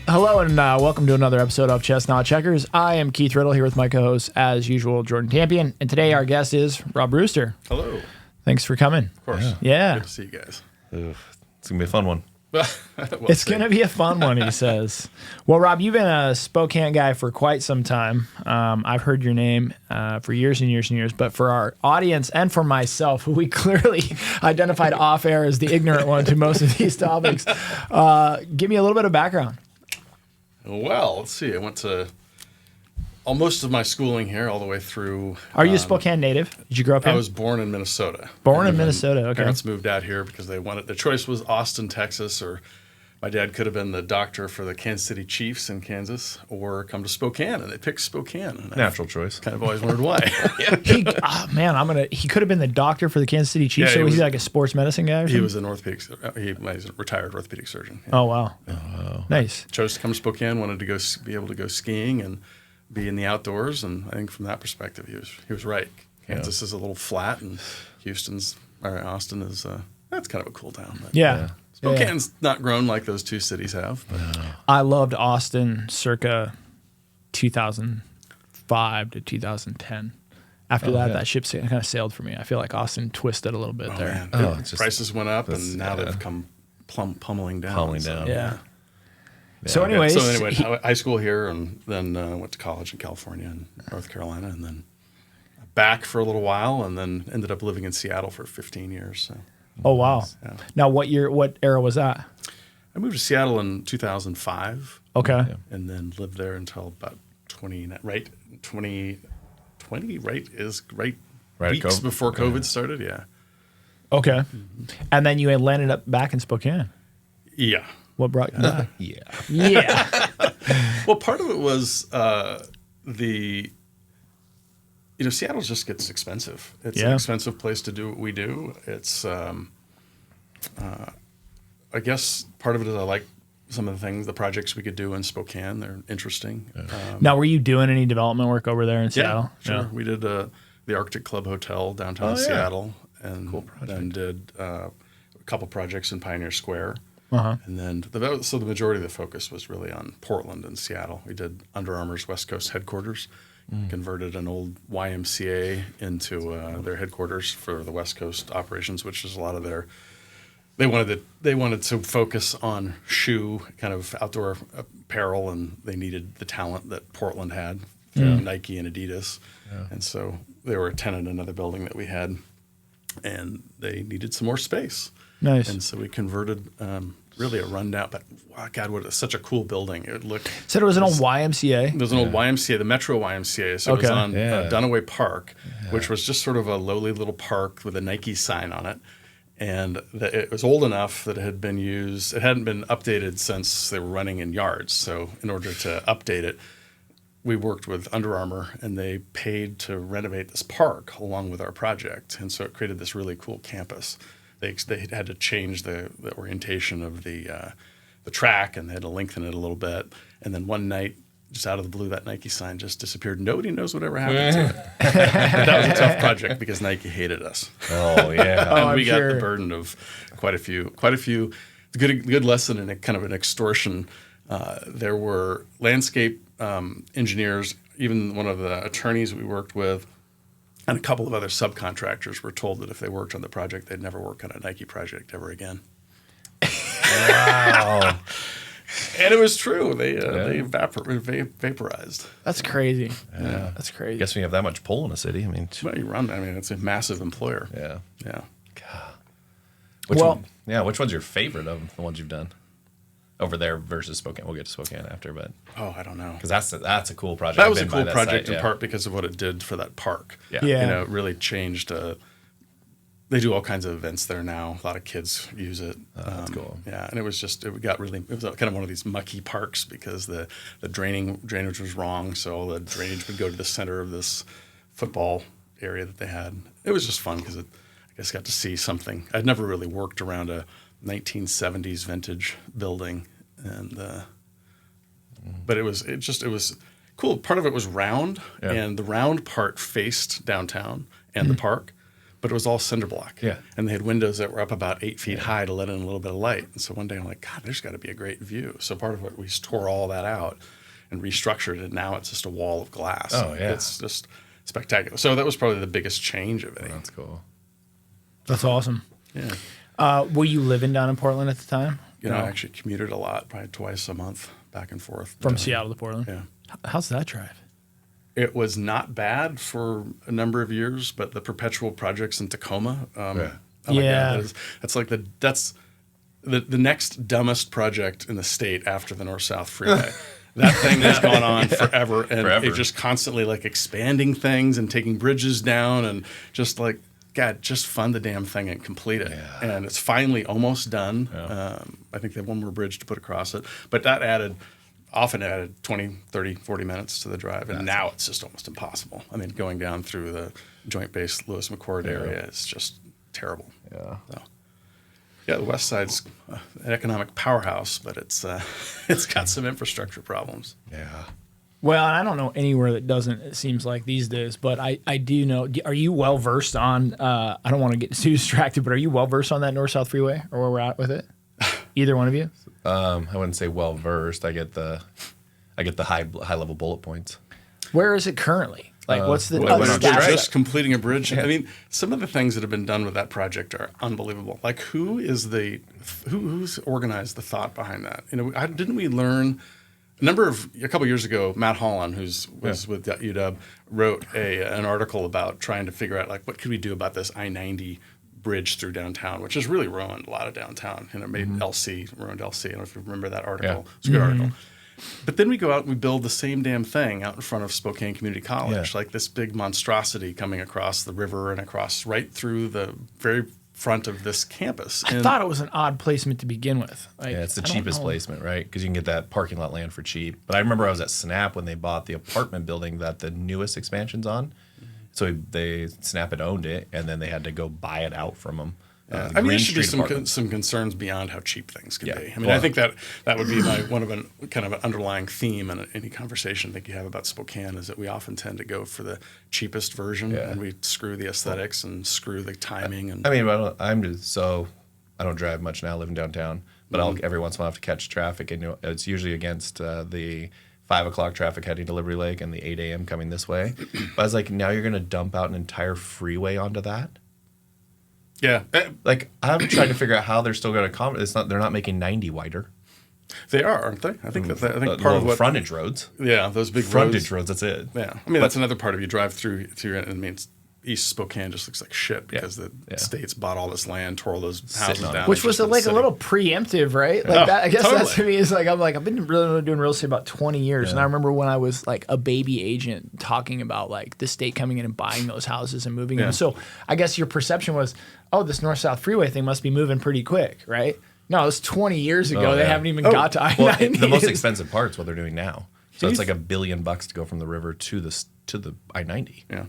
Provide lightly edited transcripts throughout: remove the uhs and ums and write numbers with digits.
Hello and welcome to another episode of Chestnut Checkers. I am Keith Riddle here with my co-host, as usual, Jordan Tampien. And today our guest is Rob Brewster. Hello. Thanks for coming. Of course. Yeah. Good to see you guys. It's going to be a fun one. It's going to be a fun one, he says. Well, Rob, you've been a Spokane guy for quite some time. I've heard your name for years and years and years. But for our audience and for myself, who we clearly identified off air as the ignorant one to most of these topics, give me a little bit of background. Well, let's see. I went to most of my schooling here all the way through. Are you a Spokane native? Did you grow up here? I was born in Minnesota. Born in Minnesota, okay. Parents moved out here because they wanted, the choice was Austin, Texas, or my dad could have been the doctor for the Kansas City Chiefs in Kansas, or come to Spokane, and they picked Spokane. And Natural choice. Kind of always wondered why. He could have been the doctor for the Kansas City Chiefs. Yeah, so he was he was- like a sports medicine guy or something? He was an orthopedic. He's a retired orthopedic surgeon. Yeah. Oh, wow. Nice. Chose to come to Spokane. Wanted to be able to go skiing and be in the outdoors. And I think from that perspective, he was right. Kansas is a little flat, and Austin is that's kind of a cool town. But Yeah. Spokane's not grown like those two cities have. But I loved Austin circa 2005 to 2010. After that ship kind of sailed for me. I feel like Austin twisted a little bit there. Man, it's just- prices went up, and now they've come pummeling down. Pummeling down. Yeah. So anyways, high school here, and then went to college in California and North Carolina, and then back for a little while, and then ended up living in Seattle for 15 years. So. oh, wow. Yeah. Now, what era was that? I moved to Seattle in 2005. Okay. And then lived there until about 2020, right weeks before COVID started. Yeah. Okay. And then you landed up back in Spokane. Yeah. What brought you back? Yeah. Yeah. Well, part of it was Seattle just gets expensive. It's an expensive place to do what we do. It's, I guess part of it is I like some of the projects we could do in Spokane. They're interesting. Now, were you doing any development work over there in Seattle? Sure. Yeah. We did the Arctic Club Hotel downtown Seattle, and then did a couple projects in Pioneer Square. Uh-huh. And then the majority of the focus was really on Portland and Seattle. We did Under Armour's West Coast headquarters, converted an old YMCA into their headquarters for the West Coast operations, which is a lot of their. They wanted to focus on shoe kind of outdoor apparel, and they needed the talent that Portland had from Nike and Adidas, and so they were a tenant in another building that we had, and they needed some more space. Nice. And so we converted really a rundown, but wow, God, such a cool building. It looked. So it was an old YMCA? There was an old YMCA, the Metro YMCA. So it was on Dunaway Park, which was just sort of a lowly little park with a Nike sign on it. And it was old enough that it had been used. It hadn't been updated since they were running in yards. So in order to update it, we worked with Under Armour, and they paid to renovate this park along with our project. And so it created this really cool campus. They had to change the orientation of the track, and they had to lengthen it a little bit. And then one night, just out of the blue, that Nike sign just disappeared. Nobody knows whatever happened to it. But that was a tough project because Nike hated us. Oh, yeah. And we got the burden of quite a few. Good lesson in a kind of an extortion. There were landscape engineers, even one of the attorneys we worked with, and a couple of other subcontractors were told that if they worked on the project, they'd never work on a Nike project ever again. Wow. And it was true. They vaporized. That's crazy. Yeah. That's crazy. I guess when you have that much pull in a city, I mean, Well, it's a massive employer. yeah. Yeah. Which one's your favorite of the ones you've done over there versus Spokane? We'll get to Spokane after, but Oh, I don't know. because that's a cool project. That I've was a been by cool that project site, in part because of what it did for that park. Yeah. Yeah. It really changed. They do all kinds of events there now. A lot of kids use it. that's cool. Yeah, and it was kind of one of these mucky parks because the drainage was wrong, so all the drainage would go to the center of this football area that they had. It was just fun because I guess got to see something. I'd never really worked around a 1970s vintage building, and but it was cool. Part of it was round, and the round part faced downtown and the park. but it was all cinder block. Yeah. And they had windows that were up about 8 feet high to let in a little bit of light. And so one day I'm like, God, there's got to be a great view. So part of what we tore all that out and restructured it. Now it's just a wall of glass. Oh, yeah. It's just spectacular. So that was probably the biggest change of it. That's cool. That's awesome. Yeah. Were you living down in Portland at the time? I actually commuted a lot, probably twice a month, back and forth. From Seattle to Portland? Yeah. How's that drive? It was not bad for a number of years, but the perpetual projects in Tacoma, that's like that's the next dumbest project in the state after the North-South Freeway. That thing has gone on forever, and it just constantly like expanding things and taking bridges down, and just like, God, just fund the damn thing and complete it. Yeah. And it's finally almost done. Yeah. I think they have one more bridge to put across it, but that often added 20, 30, 40 minutes to the drive. And now it's just almost impossible. I mean, going down through the Joint Base Lewis McChord area is just terrible. Yeah. So, the West Side's an economic powerhouse, but it's got some infrastructure problems. Yeah. Well, I don't know anywhere that doesn't, it seems like these days, but I do know. Are you well versed on, I don't want to get too distracted, but are you well versed on that North-South Freeway or where we're at with it? Either one of you? I wouldn't say well versed. I get the high level bullet points. Where is it currly? Like, what's the status? Just completing a bridge. Yeah. I mean, some of the things that have been done with that project are unbelievable. Like, who's organized the thought behind that? Didn't we learn a couple years ago? Matt Holland, was with UW, wrote an article about trying to figure out like what could we do about this I-90 bridge through downtown, which has really ruined a lot of downtown. It made ruined LC. I don't know if you remember that article. Yeah. It's a good article. But then we go out and we build the same damn thing out in front of Spokane Community College, like this big monstrosity coming across the river and across right through the very front of this campus. I thought it was an odd placement to begin with. Like, it's the cheapest placement, right? Because you can get that parking lot land for cheap. But I remember I was at Snap when they bought the apartment building that the newest expansion's on. So Snap had owned it, and then they had to go buy it out from them. I mean, there should be some concerns beyond how cheap things can be. I mean, I think that would be kind of an underlying theme in any conversation I think you have about Spokane is that we often tend to go for the cheapest version, and we screw the aesthetics and screw the timing. And I mean, I don't drive much now living downtown, but I'll every once in a while have to catch traffic, and it's usually against the 5 o'clock traffic heading to Liberty Lake and the 8 a.m. coming this way. But I was like, now you're going to dump out an entire freeway onto that? Yeah. Like, I'm trying to figure out how they're still going to accommodate. They're not making 90 wider. They are, aren't they? I think part of what frontage roads. Yeah, those big frontage roads. That's it. Yeah, I mean that's another part of you drive through. I mean, East Spokane just looks like shit because the states bought all this land, tore all those houses down, which was like a little preemptive, right? Like that, I guess totally. that to me is like I've been really doing real estate about 20 years, and I remember when I was like a baby agent talking about like the state coming in and buying those houses and moving them. So I guess your perception was, oh, this North-South Freeway thing must be moving pretty quick, right? No, it was 20 years ago. They haven't even got to I-90. Well, the most expensive part's what they're doing now. So it's like $1 billion to go from the river to the I-90. Yeah.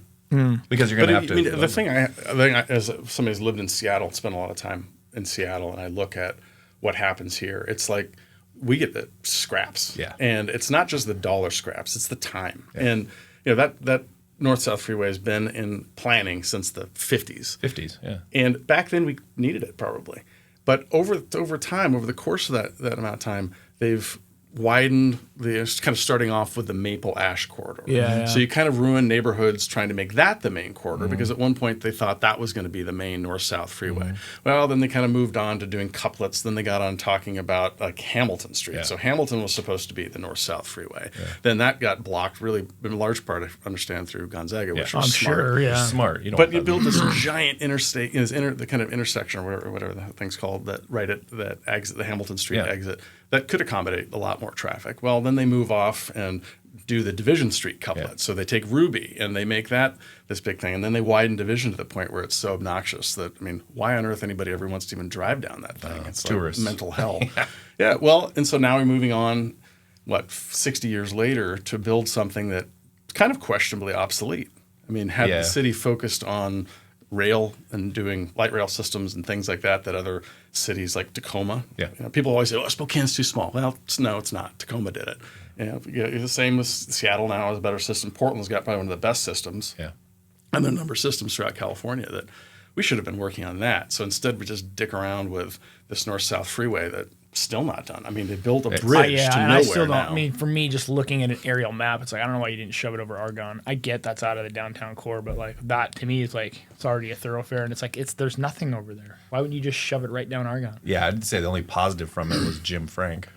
Because you're going to have to. I mean, the thing as somebody who's lived in Seattle, spent a lot of time in Seattle, and I look at what happens here, it's like we get the scraps. Yeah. And it's not just the dollar scraps, it's the time. Yeah. And that North-South Freeway has been in planning since the 50s. Yeah. And back then we needed it probably. But over time, over the course of that amount of time, they've widened kind of starting off with the Maple Ash corridor. Yeah. So you kind of ruin neighborhoods trying to make that the main corridor because at one point they thought that was going to be the main north-south freeway. Well, then they kind of moved on to doing couplets. Then they got on talking about like Hamilton Street. Yeah. So Hamilton was supposed to be the north-south freeway. Yeah. Then that got blocked really in large part, I understand, through Gonzaga, which was smart. Sure, yeah. Smart. But you build this giant interstate, the kind of intersection or whatever the thing's called, that exit, the Hamilton Street exit, that could accommodate a lot more traffic. Well, then they move off and do the Division Street couplet. Yeah. So they take Ruby and they make that this big thing. And then they widen Division to the point where it's so obnoxious that, I mean, why on earth anybody ever wants to even drive down that thing? It's tourists. Like mental hell. Yeah. Well, and so now we're moving on, 60 years later to build something that kind of questionably obsolete. I mean, had the city focused on rail and doing light rail systems and things like that other cities like Tacoma. Yeah. People always say, Spokane's too small. Well, no, it's not. Tacoma did it. The same as Seattle now has a better system. Portland's got probably one of the best systems. Yeah. And there are a number of systems throughout California that we should have been working on that. So instead, we just dick around with this north-south freeway that's still not done. I mean, they built a bridge to nowhere I still don't. now. I mean, for me, just looking at an aerial map, it's like, I don't know why you didn't shove it over Argonne. I get that's out of the downtown core, but like that to me is like, it's already a thoroughfare, and it's like, there's nothing over there. Why wouldn't you just shove it right down Argonne? Yeah, I'd say the only positive from it was Jim Frank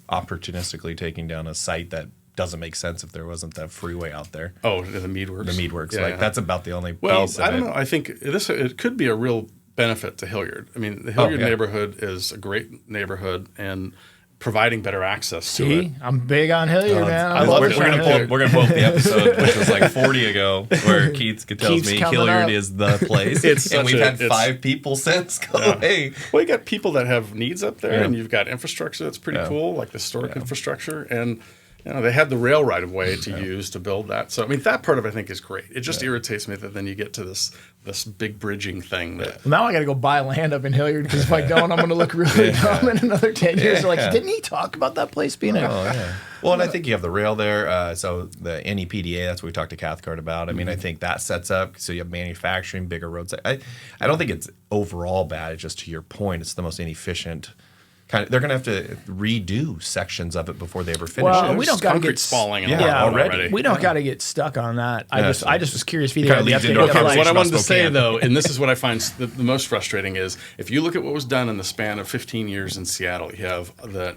opportunistically taking down a site that doesn't make sense if there wasn't that freeway out there. Oh, the Meadworks. The Meadworks. That's about the only Well, piece of I don't know. I think it could be a real benefit to Hilliard. I mean, the Hilliard neighborhood is a great neighborhood, and providing better access to it. I'm big on Hilliard, man. I love we're gonna pull up the episode, which was like 40 ago, where Keith tells me Hilliard is the place. And we've had 5 people since go, hey. Well, you got people that have needs up there, and you've got infrastructure that's pretty cool, like the historic infrastructure, and they had the rail right of way to use to build that. So I mean, that part of it I think is great. It just irritates me that then you get to this big bridging thing. That Well, now I got to go buy land up in Hilliard, because if I don't, I'm going to look really dumb in another 10 years. They're like, didn't he talk about that place being a... Oh, yeah. Well, and I think you have the rail there. So the NEPDA, that's what we talked to Cathcart about. I mean, I think that sets up, so you have manufacturing, bigger roads. I don't think it's overall bad. It's just, to your point, it's the most inefficient kind of. They're going to have to redo sections of it before they ever finish it. We don't got to get falling already. We don't got to get stuck on that. I just was curious if either had the update. What I wanted to say though, and this is what I find the most frustrating, is if you look at what was done in the span of 15 years in Seattle, you have the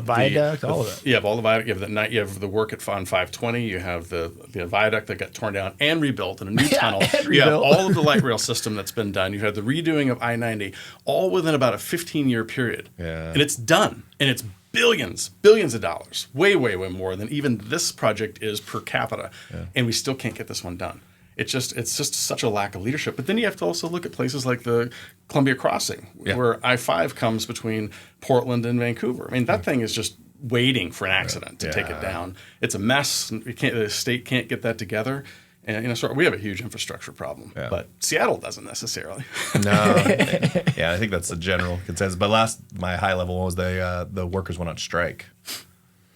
viaduct, all of it. You have all the viaduct. You have the work on 520. You have the viaduct that got torn down and rebuilt in a new tunnel. You have all of the light rail system that's been done. You have the redoing of I-90, all within about a 15-year period. Yeah. And it's done. And it's billions of dollars. Way, way, way more than even this project is per capita. Yeah. And we still can't get this one done. It's just such a lack of leadership. But then you have to also look at places like the Columbia Crossing, where I-5 comes between Portland and Vancouver. I mean, that thing is just waiting for an accident to take it down. It's a mess. The state can't get that together. And so we have a huge infrastructure problem, but Seattle doesn't necessarily. No, I think that's the general consensus. But my high level one was the workers went on strike.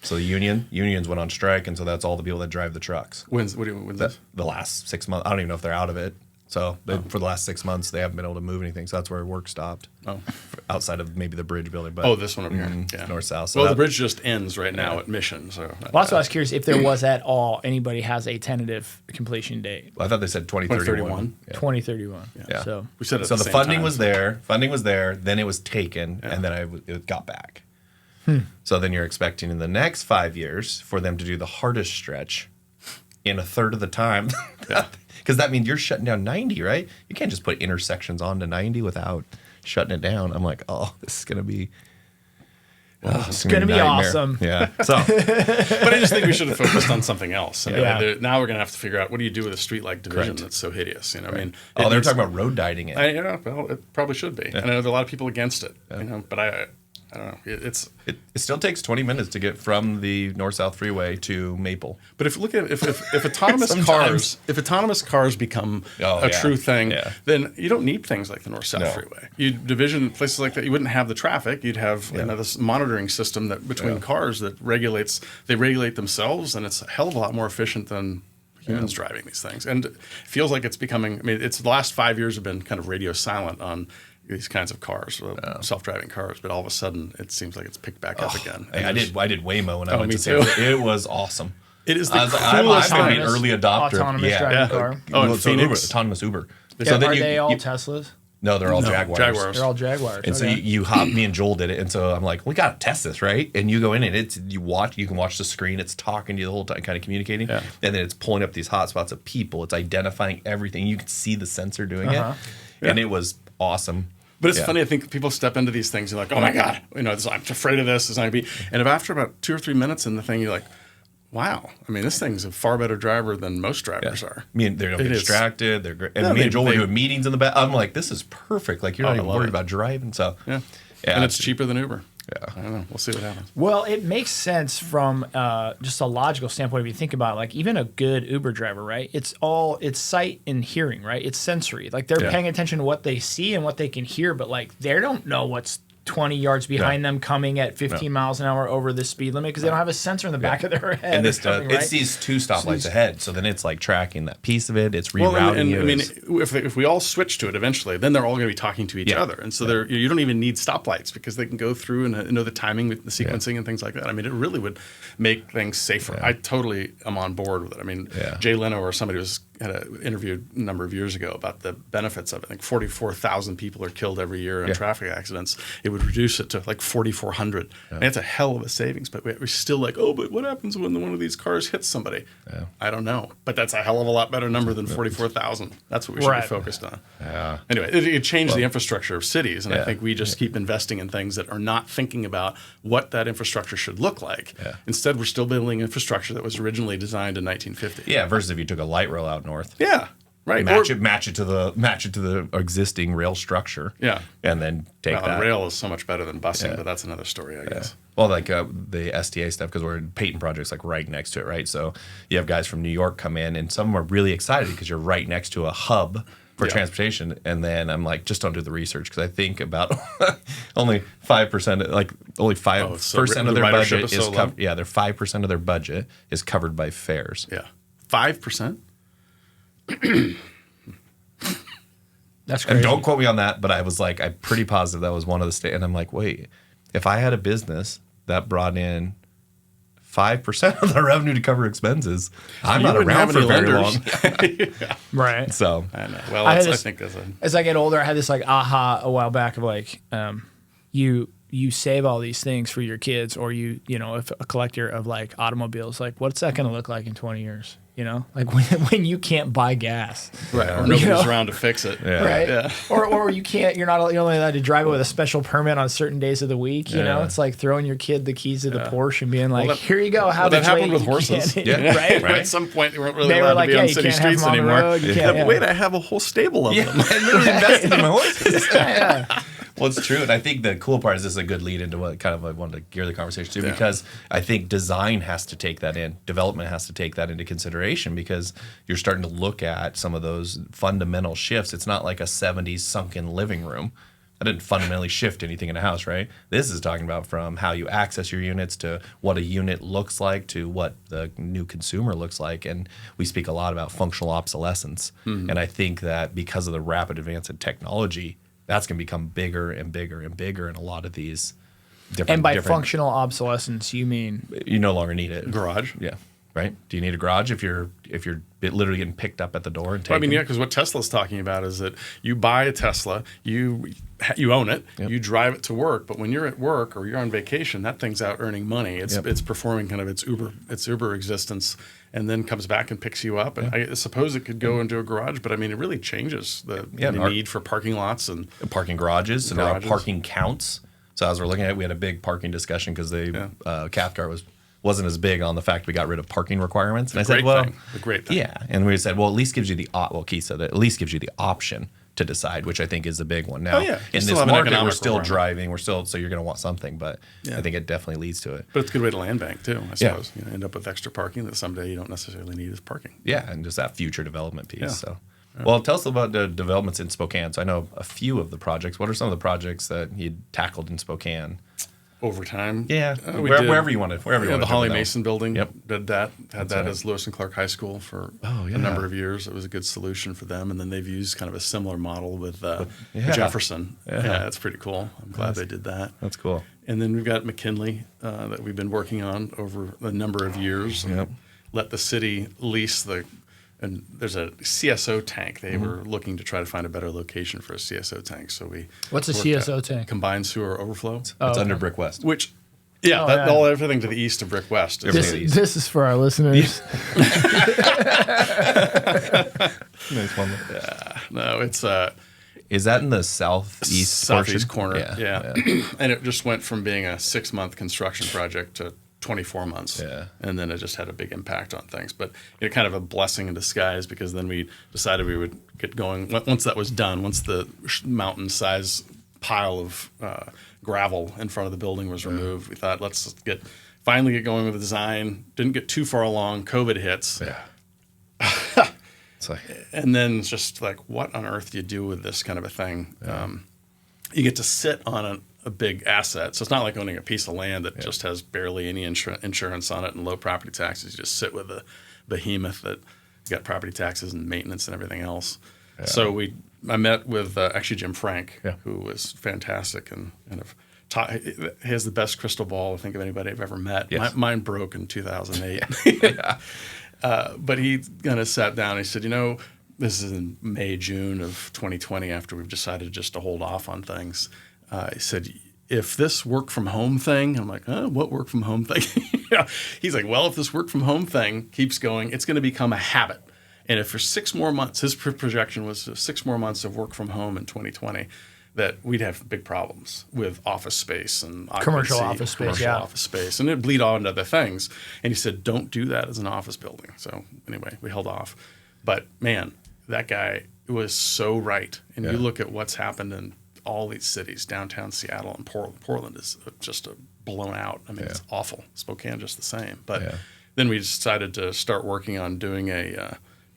So the unions went on strike, and so that's all the people that drive the trucks. When's this? The last 6 months. I don't even know if they're out of it. So for the last 6 months, they haven't been able to move anything. So that's where work stopped. Oh, outside of maybe the bridge building. But this one over here, north south. So the bridge just ends right now at Mission. So that's why I was curious if there was at all anybody has a tentative completion date. Well, I thought they said 2031. 2031. Yeah. So we said so the funding was there. Funding was there. Then it was taken, and then it got back. So then you're expecting in the next 5 years for them to do the hardest stretch in a third of the time. Because that means you're shutting down 90, right? You can't just put intersections onto 90 without shutting it down. I'm like, this is going to be... it's going to be awesome. Yeah. So, but I just think we should have focused on something else. Now we're going to have to figure out, what do you do with a street-like division that's so hideous? I mean, they're talking about road dieting it. Well, it probably should be. Yeah. And I know there are a lot of people against it. But I don't know. It still takes 20 minutes to get from the north-south freeway to Maple. But if autonomous cars become a true thing, then you don't need things like the north-south freeway. You division places like that. You wouldn't have the traffic. You'd have this monitoring system that between cars that regulate themselves, and it's a hell of a lot more efficient than humans driving these things. And it feels like it's becoming. I mean, the last 5 years have been kind of radio silent on these kinds of cars, self-driving cars, but all of a sudden it seems like it's picked back up again. I did Waymo when I went to San Francisco. It was awesome. It is the coolest I'm an early adopter. Autonomous driving car. In Phoenix. Autonomous Uber. So then are they all Teslas? No, they're all Jaguars. They're all Jaguars. And so you hop, me and Joel did it, and so I'm like, we got to test this, right? And you go in and you can watch the screen, it's talking to you the whole time, kind of communicating, and then it's pulling up these hotspots of people, it's identifying everything. You can see the sensor doing it, and it was awesome. But it's funny, I think people step into these things, you're like, oh my God, I'm afraid of this, it's not going to be. And if after about 2 or 3 minutes in the thing, you're like, wow, I mean, this thing's a far better driver than most drivers are. I mean, they don't get distracted. They're great. And me and Joel were doing meetings in the back. I'm like, this is perfect. Like, you're not even worried about driving. So, and it's cheaper than Uber. Yeah, I don't know. We'll see what happens. Well, it makes sense from just a logical standpoint. If you think about it, like even a good Uber driver, right? It's sight and hearing, right? It's sensory. Like they're paying attention to what they see and what they can hear, but like they don't know what's 20 yards behind them coming at 15 miles an hour over the speed limit because they don't have a sensor in the back of their head. And this it sees 2 stoplights ahead, so then it's like tracking that piece of it. It's rerouting you. I mean, if we all switch to it eventually, then they're all going to be talking to each other, and so you don't even need stoplights because they can go through and know the timing, the sequencing, and things like that. I mean, it really would make things safer. I totally am on board with it. I mean, Jay Leno or somebody had an interview a number of years ago about the benefits of it. I think 44,000 people are killed every year in traffic accidents. It would reduce it to like 4,400. And it's a hell of a savings, but we're still like, but what happens when one of these cars hits somebody? I don't know. But that's a hell of a lot better number than 44,000. That's what we should be focused on. Anyway, it changed the infrastructure of cities, and I think we just keep investing in things that are not thinking about what that infrastructure should look like. Instead, we're still building infrastructure that was originally designed in 1950. Yeah, versus if you took a light rail out north. Yeah. Right. Match it to the existing rail structure. Yeah. And then take that. Rail is so much better than busing, but that's another story, I guess. Well, like the STA stuff, because we're in Peyton projects like right next to it, right? So you have guys from New York come in, and some are really excited because you're right next to a hub for transportation. And then I'm like, just don't do the research because I think about only 5%, like only 5% of their budget is covered. Yeah, their 5% of their budget is covered by fares. Yeah, 5%. That's crazy. And don't quote me on that, but I was like, I'm pretty positive that was one of the state. And I'm like, wait, if I had a business that brought in 5% of the revenue to cover expenses, I'm not around for very long. Right. So I know. Well, I think as I get older, I had this like aha a while back of like, you save all these things for your kids, or if a collector of like automobiles, like what's that going to look like in 20 years? Like when you can't buy gas, right? Or nobody's around to fix it, right? Yeah. Or you can't. You're only allowed to drive it with a special permit on certain days of the week. It's like throwing your kid the keys to the Porsche and being like, "Here you go." That happened with horses, right? At some point, they weren't really allowed to be on city streets anymore. Wait, I have a whole stable of them. I literally invested in my horses. Well, it's true, and I think the cool part is this is a good lead into what kind of I wanted to gear the conversation to, because I think design has to take that in, development has to take that into consideration, because you're starting to look at some of those fundamental shifts. It's not like a 70s sunken living room. That didn't fundamentally shift anything in a house, right? This is talking about from how you access your units to what a unit looks like to what the new consumer looks like. And we speak a lot about functional obsolescence. Mm-hmm. And I think that because of the rapid advance in technology, that's going to become bigger and bigger and bigger in a lot of these different. And by functional obsolescence, you mean you no longer need it. Garage, yeah, right. Do you need a garage if you're literally getting picked up at the door and taken? I mean, yeah, because what Tesla's talking about is that you buy a Tesla, you own it, you drive it to work, but when you're at work or you're on vacation, that thing's out earning money. It's performing kind of its Uber existence, and then comes back and picks you up. And I suppose it could go into a garage, but I mean, it really changes the need for parking lots and parking garages. So now parking counts. So as we're looking at it, we had a big parking discussion because Cathcart wasn't as big on the fact we got rid of parking requirements. And I said, well, the great thing. Yeah. And we said, well, at least gives you Keith said that at least gives you the option to decide, which I think is the big one. Now, in this market, we're still driving. So you're going to want something, but I think it definitely leads to it. But it's a good way to land bank, too, I suppose. You end up with extra parking that someday you don't necessarily need as parking. Yeah, and just that future development piece. Yeah. So, well, tell us about the developments in Spokane. So I know a few of the projects. What are some of the projects that you tackled in Spokane? Over time, wherever you wanted. The Holly Mason building did that. Had that as Lewis and Clark High School for a number of years. It was a good solution for them, and then they've used kind of a similar model with Jefferson. Yeah, that's pretty cool. I'm glad they did that. That's cool. And then we've got McKinley that we've been working on over a number of years. Yep. Let the city lease and there's a CSO tank. They were looking to try to find a better location for a CSO tank. So what's a CSO tank? Combined sewer overflow. It's under Brick West. Which, everything to the east of Brick West. This is for our listeners. Nice one. No, it's is that in the southeast corner? Yeah. And it just went from being a 6-month construction project to 24 months. Yeah. And then it just had a big impact on things. But kind of a blessing in disguise, because then we decided we would get going. Once that was done, once the mountain-size pile of gravel in front of the building was removed, we thought, let's finally get going with the design. Didn't get too far along. COVID hits. Yeah. And then it's just like, what on earth do you do with this kind of a thing? You get to sit on a big asset. So it's not like owning a piece of land that just has barely any insurance on it and low property taxes. You just sit with a behemoth that got property taxes and maintenance and everything else. Yeah. So I met with actually Jim Frank, who was fantastic and kind of he has the best crystal ball I think of anybody I've ever met. Yes. Mine broke in 2008. But he kind of sat down and he said, this is in May, June of 2020 after we've decided just to hold off on things. He said, if this work from home thing, I'm like, what work from home thing? He's like, well, if this work from home thing keeps going, it's going to become a habit. And if for 6 more months, his projection was 6 more months of work from home in 2020, that we'd have big problems with office space and commercial office space, and it'd bleed on to other things. And he said, don't do that as an office building. So anyway, we held off. But man, that guy was so right. And you look at what's happened in all these cities, downtown Seattle and Portland. Portland is just blown out. I mean, it's awful. Spokane just the same. But then we decided to start working on doing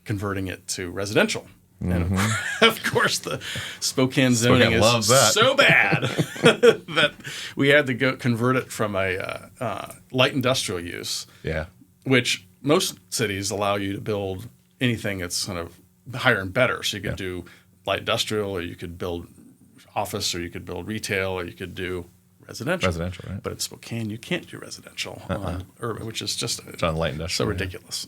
converting it to residential. And of course, the Spokane zoning is so bad that we had to go convert it from a light industrial use, which most cities allow you to build anything that's kind of higher and better. So you could do light industrial, or you could build office, or you could build retail, or you could do residential. Right? But at Spokane, you can't do residential on urban, which is just it's on light industrial, so ridiculous.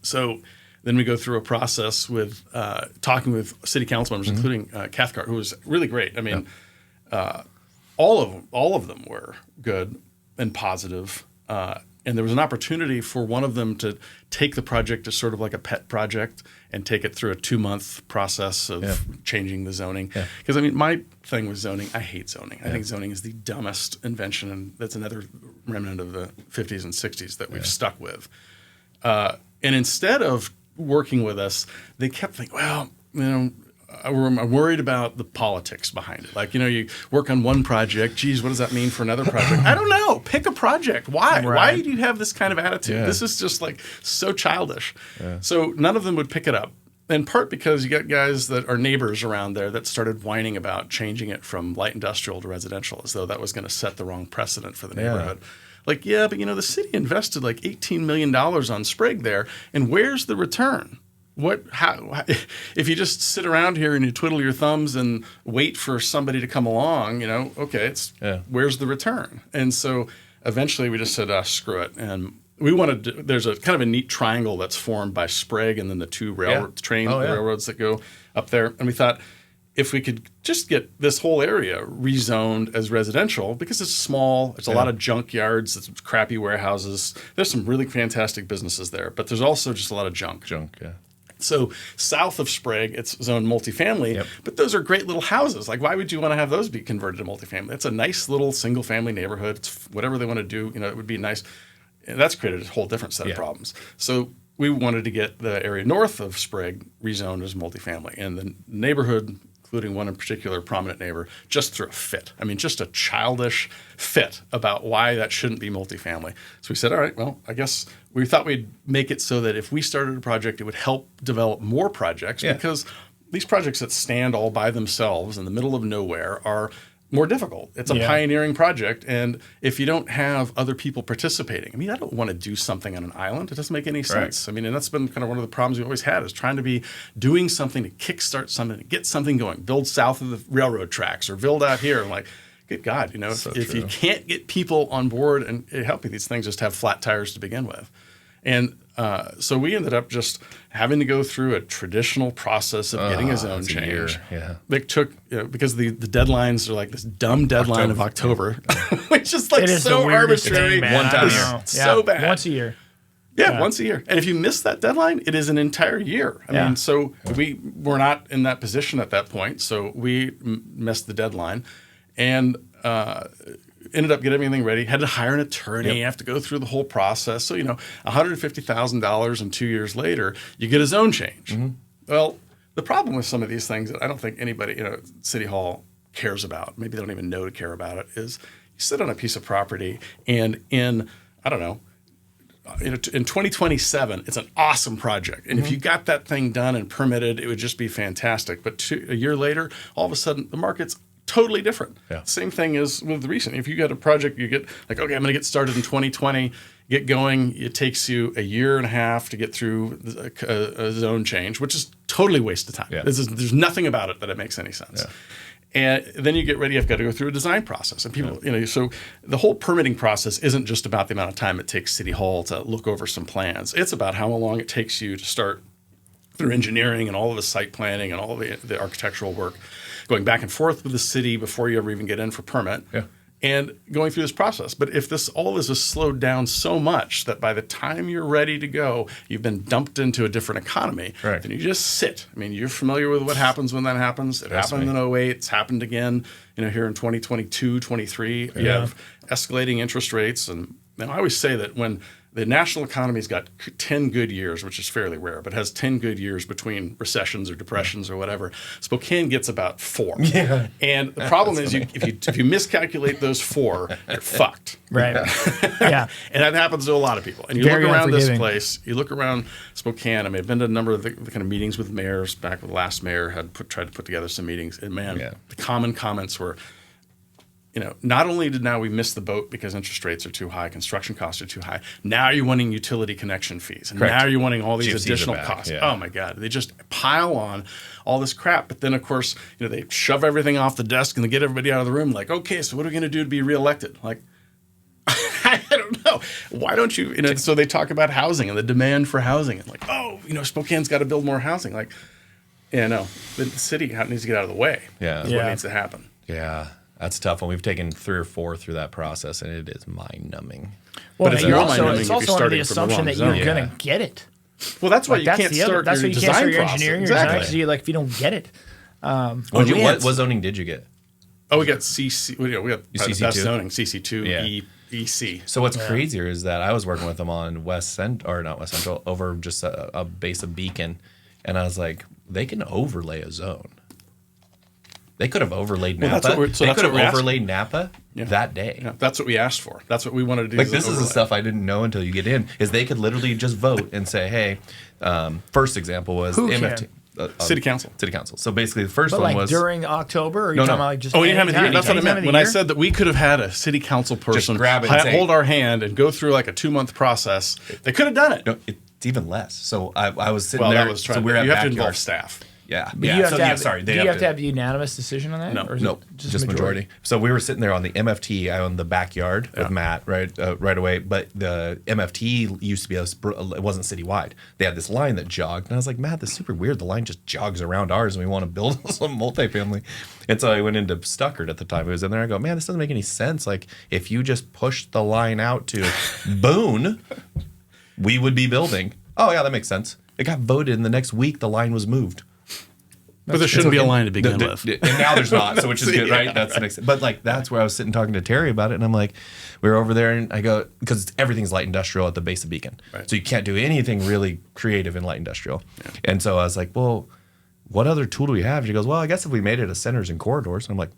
So then we go through a process with talking with city council members, including Cathcart, who was really great. I mean, all of them were good and positive. And there was an opportunity for one of them to take the project as sort of like a pet project and take it through a 2-month process of changing the zoning. Because, I mean, my thing with zoning, I hate zoning. I think zoning is the dumbest invention, and that's another remnant of the 50s and 60s that we've stuck with. And instead of working with us, they kept thinking, well, I'm worried about the politics behind it. Like, you work on one project. Geez, what does that mean for another project? I don't know. Pick a project. Why? Right. Why do you have this kind of attitude? This is just like so childish. So none of them would pick it up. In part because you got guys that are neighbors around there that started whining about changing it from light industrial to residential, as though that was going to set the wrong precedent for the neighborhood. Like, but the city invested like $18 million on Sprague there, and where's the return? How, if you just sit around here and you twiddle your thumbs and wait for somebody to come along, where's the return? And so eventually we just said, screw it. And we wanted to, there's a kind of a neat triangle that's formed by Sprague and then the 2 railroads that go up there. And we thought, if we could just get this whole area rezoned as residential, because it's small, there's a lot of junk yards, it's crappy warehouses. There's some really fantastic businesses there, but there's also just a lot of junk. So south of Sprague, it's zoned multifamily, but those are great little houses. Like, why would you want to have those be converted to multifamily? It's a nice little single-family neighborhood. It's whatever they want to do. It would be nice. And that's created a whole different set of problems. So we wanted to get the area north of Sprague rezoned as multifamily, and the neighborhood, including one in particular prominent neighbor, just threw a fit. I mean, just a childish fit about why that shouldn't be multifamily. So we said, all right, well, I guess we thought we'd make it so that if we started a project, it would help develop more projects, because these projects that stand all by themselves in the middle of nowhere are more difficult. It's a pioneering project, and if you don't have other people participating, I mean, I don't want to do something on an island. It doesn't make any sense. I mean, and that's been kind of one of the problems we always had, is trying to be doing something to kickstart something, to get something going, build south of the railroad tracks or build out here. I'm like, good God, if you can't get people on board and helping these things just have flat tires to begin with. And so we ended up just having to go through a traditional process of getting a zone change. It took, because the deadlines are like this dumb deadline of October, which is like so arbitrary. Thing, one time a year. So bad. Once a year. Once a year. And if you miss that deadline, it is an entire year. I mean, so we were not in that position at that point. So we missed the deadline and ended up getting everything ready, had to hire an attorney, have to go through the whole process. So, $150,000 and 2 years later, you get a zone change. Well, the problem with some of these things that I don't think anybody, City Hall cares about, maybe they don't even know to care about it, is you sit on a piece of property and in 2027, it's an awesome project. And if you got that thing done and permitted, it would just be fantastic. But a year later, all of a sudden, the market's totally different. Yeah. Same thing as with recent. If you got a project, you get like, okay, I'm going to get started in 2020, get going. It takes you a year and a half to get through a zone change, which is totally a waste of time. Yeah. There's nothing about it that it makes any sense. Yeah. And then you get ready, you've got to go through a design process. And people, so the whole permitting process isn't just about the amount of time it takes City Hall to look over some plans. It's about how long it takes you to start through engineering and all of the site planning and all of the architectural work, going back and forth with the city before you ever even get in for permit. Yeah. And going through this process. But if all this is slowed down so much that by the time you're ready to go, you've been dumped into a different economy, right. then you just sit. I mean, you're familiar with what happens when that happens. It happened in 2008. It's happened again, here in 2022, 23. You have escalating interest rates. And I always say that when the national economy's got 10 good years, which is fairly rare, but has 10 good years between recessions or depressions or whatever. Spokane gets about 4. Yeah. And the problem is if you miscalculate those 4, you're fucked. Right. Yeah. And that happens to a lot of people. And you Very look around this unforgiving. place, you look around Spokane. I mean, I've been to a number of the kind of meetings with mayors. Back with the last mayor tried to put together some meetings. And man, the common comments were, not only did now we miss the boat because interest rates are too high, construction costs are too high, now you're wanting utility connection fees. And now you're wanting all these GFCs additional costs. Yeah. Oh my God. They just pile on all this crap. But then, of course, they shove everything off the desk and they get everybody out of the room like, okay, so what are we going to do to be reelected? Like, I don't know. Why don't you, so they talk about housing and the demand for housing. And like, Spokane's got to build more housing. Like, the city needs to get out of the way. Yeah. That's what needs to happen. Yeah. That's tough. And we've taken 3 or 4 through that process, and it is mind-numbing. Well, But it's also under the assumption that you're going to get it. Well, that's why you can't start that's your why you can't design start your process. engineering Exactly. because if you don't get it. What zoning did you get? Oh, we got CC. We got CC2? best zoning, CC2, EC. So what's crazier is that I was working with them on not West Central, over just a base of Beacon, and I was like, they can overlay a zone. They could have overlaid Napa. They could have overlaid Napa that day. Yeah, that's what we asked for. That's what we wanted to do. Like, this is the stuff I didn't know until you get in, is they could literally just vote and say, hey, first example was MFT. City Council. City Council. So basically the first one was... during October? Or are you talking about like just anytime of the year. That's what I meant. When I year? said that we could have had a city council person grab it and say, hold our hand and go through like a 2-month process, they could have done it. No, it's even less. So I was sitting there. That was so we're at you have to backyard. involve staff. Yeah. Do you have to have have unanimous decision on that? No. Or is No, it just majority. So we were sitting there on the MFT. I owned the backyard with Matt right away. But the MFT used to be it wasn't citywide. They had this line that jogged, and I was like, Matt, this is super weird. The line just jogs around ours, and we want to build some multifamily. And so I went into Stuckert at the time. I was in there. I go, man, this doesn't make any sense. Like, if you just push the line out to Boone, we would be building. Oh yeah, that makes sense. It got voted, and the next week the line was moved. But there shouldn't be a line to begin with. And now there's not, so which is good, right? That's the next. But like, that's where I was sitting talking to Terry about it, and I'm like, we were over there, and I go, because everything's light industrial at the base of Beacon, so you can't do anything really creative in light industrial. And so I was like, well, what other tool do we have? And she goes, well, I guess if we made it a centers and corridors. And I'm like,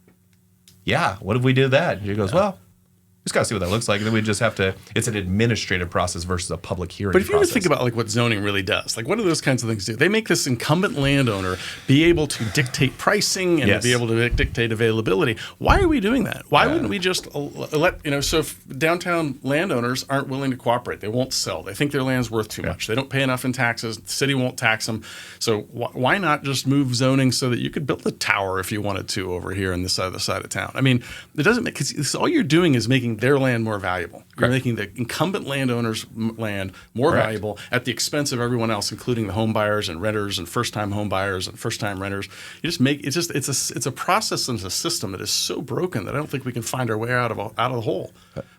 yeah, what if we did that? And she goes, well, just got to see what that looks like. And then we just have to, it's an administrative process versus a public hearing But if you process. ever think about like what zoning really does, like what do those kinds of things do? They make this incumbent landowner be able to dictate pricing and to be able to dictate availability. Why are we doing that? Why wouldn't we just let, so if downtown landowners aren't willing to cooperate, they won't sell. They think their land's worth too much. They don't pay enough in taxes. The city won't tax them. So why not just move zoning so that you could build a tower if you wanted to over here on this other side of town? I mean, it doesn't make, because all you're doing is making their land more valuable. You're making the incumbent landowner's land more valuable at the expense of everyone else, including the home buyers and renters and first-time home buyers and first-time renters. You just make it's a process and a system that is so broken that I don't think we can find our way out of the hole.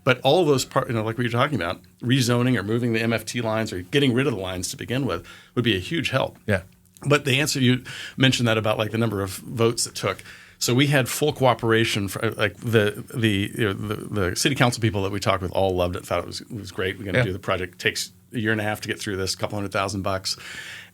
But all of those parts, like we were talking about, rezoning or moving the MFT lines or getting rid of the lines to begin with would be a huge help. Yeah. But the answer, you mentioned that about like the number of votes it took. So we had full cooperation. For, like the city council people that we talked with all loved it, thought it was great. We're going to do the project. It takes a year and a half to get through this, $200,000,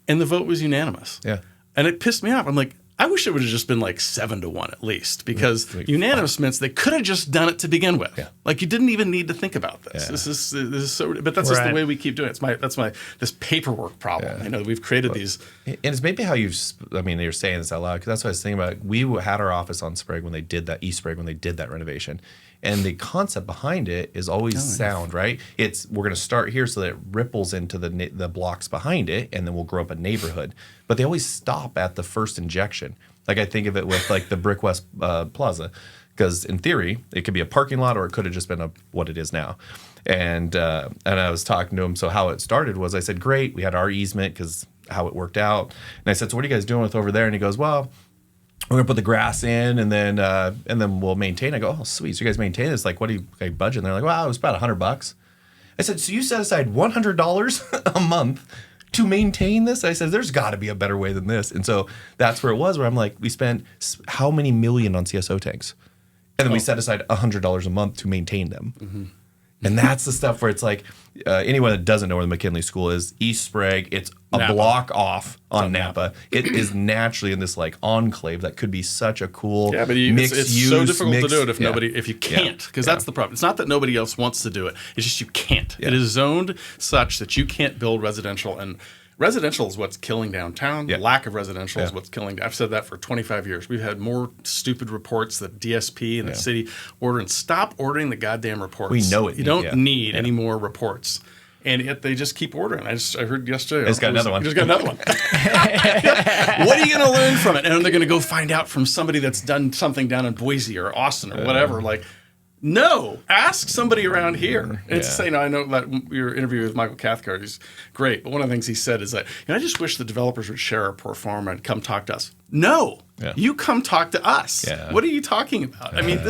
and the vote was unanimous. Yeah. And it pissed me off. I'm like, I wish it would have just been like 7-1 at least, because unanimous means they could have just done it to begin with. Yeah. Like you didn't even need to think about this. Yeah. This is so, but that's just the way we keep doing it. That's my this paperwork problem. You know, we've created these, and it's maybe how you're saying this out loud, because that's what I was thinking about. We had our office on Sprague when they did that East Sprague when they did that renovation. And the concept behind it is always sound, right? We're going to start here so that it ripples into the blocks behind it, and then we'll grow up a neighborhood. But they always stop at the first injection. Like I think of it with like the Brick West Plaza, because in theory it could be a parking lot, or it could have just been what it is now. And I was talking to him. So how it started was, I said, great, we had our easement because how it worked out. And I said, so what are you guys doing with over there? And he goes, well, we're gonna put the grass in, and then we'll maintain. I go, oh sweet, so you guys maintain this? Like, what do you budget? And they're like, well, it was about $100. I said, so you set aside $100 a month to maintain this? I said, there's got to be a better way than this. And so that's where it was, where I'm like, we spent how many million on CSO tanks, and then we set aside $100 a month to maintain them. Mm-hmm. And that's the stuff where it's like, anyone that doesn't know where the McKinley School is, East Sprague, it's a Napa. block off on Napa. It is naturally in this like enclave that could be such a cool but it's so difficult to do it if you can't, because that's the problem. It's not that nobody else wants to do it. It's just you can't. Yeah. It is zoned such that you can't build residential, and residential is what's killing downtown. Yeah. Lack of residential is what's killing. I've said that for 25 years. We've had more stupid reports that DSP and the city ordering. Stop ordering the goddamn reports. We know it. You don't need any more reports. And yet they just keep ordering. I heard yesterday. Just got another one. What are you going to learn from it? And they're going to go find out from somebody that's done something down in Boise or Austin or whatever. Like, no, ask somebody around here. It's I know that your interview with Michael Cathcart is great, but one of the things he said is that, I just wish the developers would share our pro forma and come talk to us. No, you come talk to us. Yeah. What are you talking about? I mean,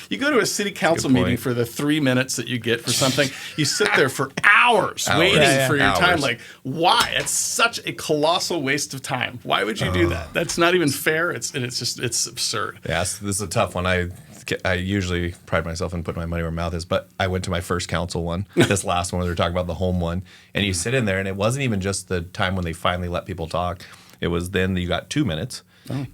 you go to a city council meeting for the 3 minutes that you get for something. You sit there for hours waiting for your time. Like, why? It's such a colossal waste of time. Why would you do that? That's not even fair. It's absurd. Yes, this is a tough one. I usually pride myself in putting my money where my mouth is, but I went to my first council one, this last one where they're talking about the home one, and you sit in there, and it wasn't even just the time when they finally let people talk. It was then you got 2 minutes,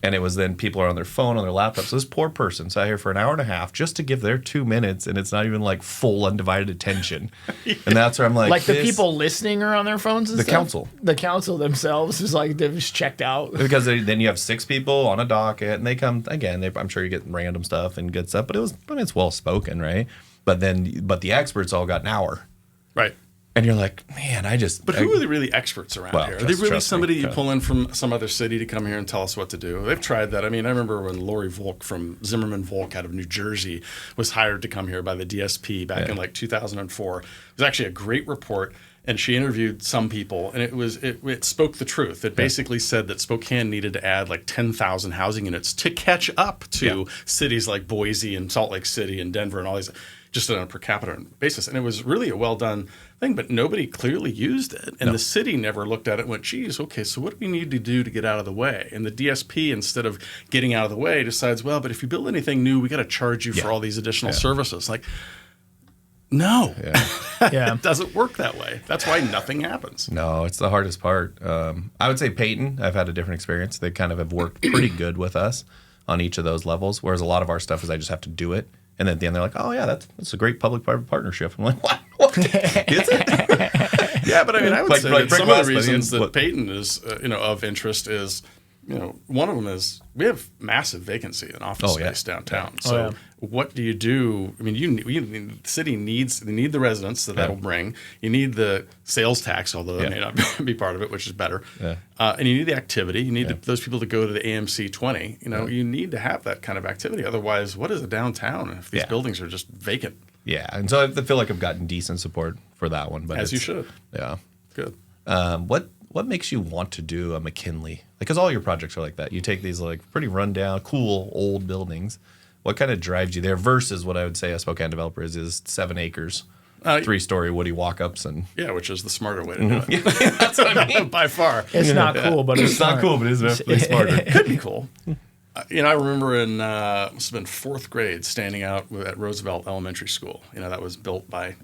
and it was then people are on their phone, on their laptop. So this poor person sat here for an hour and a half just to give their 2 minutes, and it's not even like full undivided attention. And that's where I'm like the people listening are on their phones and the stuff? council. The council themselves is like they've just checked out. Because then you have 6 people on a docket, and they come, again, I'm sure you get random stuff and good stuff, but it's well spoken, right? But the experts all got an hour. Right. And you're like, man, But who are the really experts around here? Are they really somebody you pull in from some other city to come here and tell us what to do? They've tried that. I mean, I remember when Lori Volk from Zimmerman Volk out of New Jersey was hired to come here by the DSP back in like 2004. It was actually a great report. And she interviewed some people, and it spoke the truth. It basically said that Spokane needed to add like 10,000 housing units to catch up to cities like Boise and Salt Lake City and Denver and all these, just on a per capita basis. And it was really a well done thing, but nobody clearly used it. And the city never looked at it and went, geez, okay, so what do we need to do to get out of the way? And the DSP, instead of getting out of the way, decides, well, but if you build anything new, we got to charge you for all these additional services. Like, no, it doesn't work that way. That's why nothing happens. No, it's the hardest part. I would say Peyton, I've had a different experience. They kind of have worked pretty good with us on each of those levels, whereas a lot of our stuff is I just have to do it. And then at the end, they're like, oh, yeah, that's a great public-private partnership. I'm like, what? Is it? Yeah, but I mean, I would say that some of the reasons that Peyton is, of interest is, one of them is we have massive vacancy in office space downtown. So what do you do? I mean, the city needs the residents that'll bring. You need the sales tax, although it may not be part of it, which is better. Yeah. And you need the activity. You need those people to go to the AMC 20. You need to have that kind of activity. Otherwise, what is a downtown if these buildings are just vacant? Yeah, and so I feel like I've gotten decent support for that one. But as you should. Yeah. Good. What makes you want to do a McKinley? Because all your projects are like that. You take these like pretty rundown, cool, old buildings. What kind of drives you there versus what I would say a Spokane developer is 7 acres, 3-story woody walk-ups, and which is the smarter way to do it. That's what I mean by far. It's not cool, but it's not cool, but it's definitely smarter. It could be cool. I remember in must have been 4th grade standing out at Roosevelt Elementary School. That was built by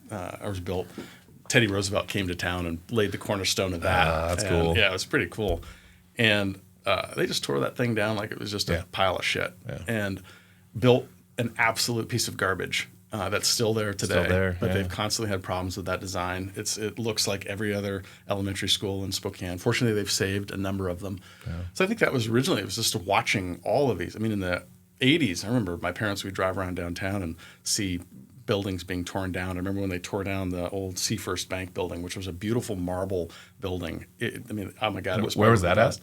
Teddy Roosevelt came to town and laid the cornerstone of that. That's cool. Yeah, it was pretty cool. And they just tore that thing down like it was just a pile of shit, Yeah. and built an absolute piece of garbage that's still there today. Still there, but they've constantly had problems with that design. It looks like every other elementary school in Spokane. Fortunately, they've saved a number of them. Yeah. So I think that was originally, it was just watching all of these. I mean, in the 80s, I remember my parents would drive around downtown and see buildings being torn down. I remember when they tore down the old Seafirst Bank building, which was a beautiful marble building. I mean, oh my God, it was. Where was that at?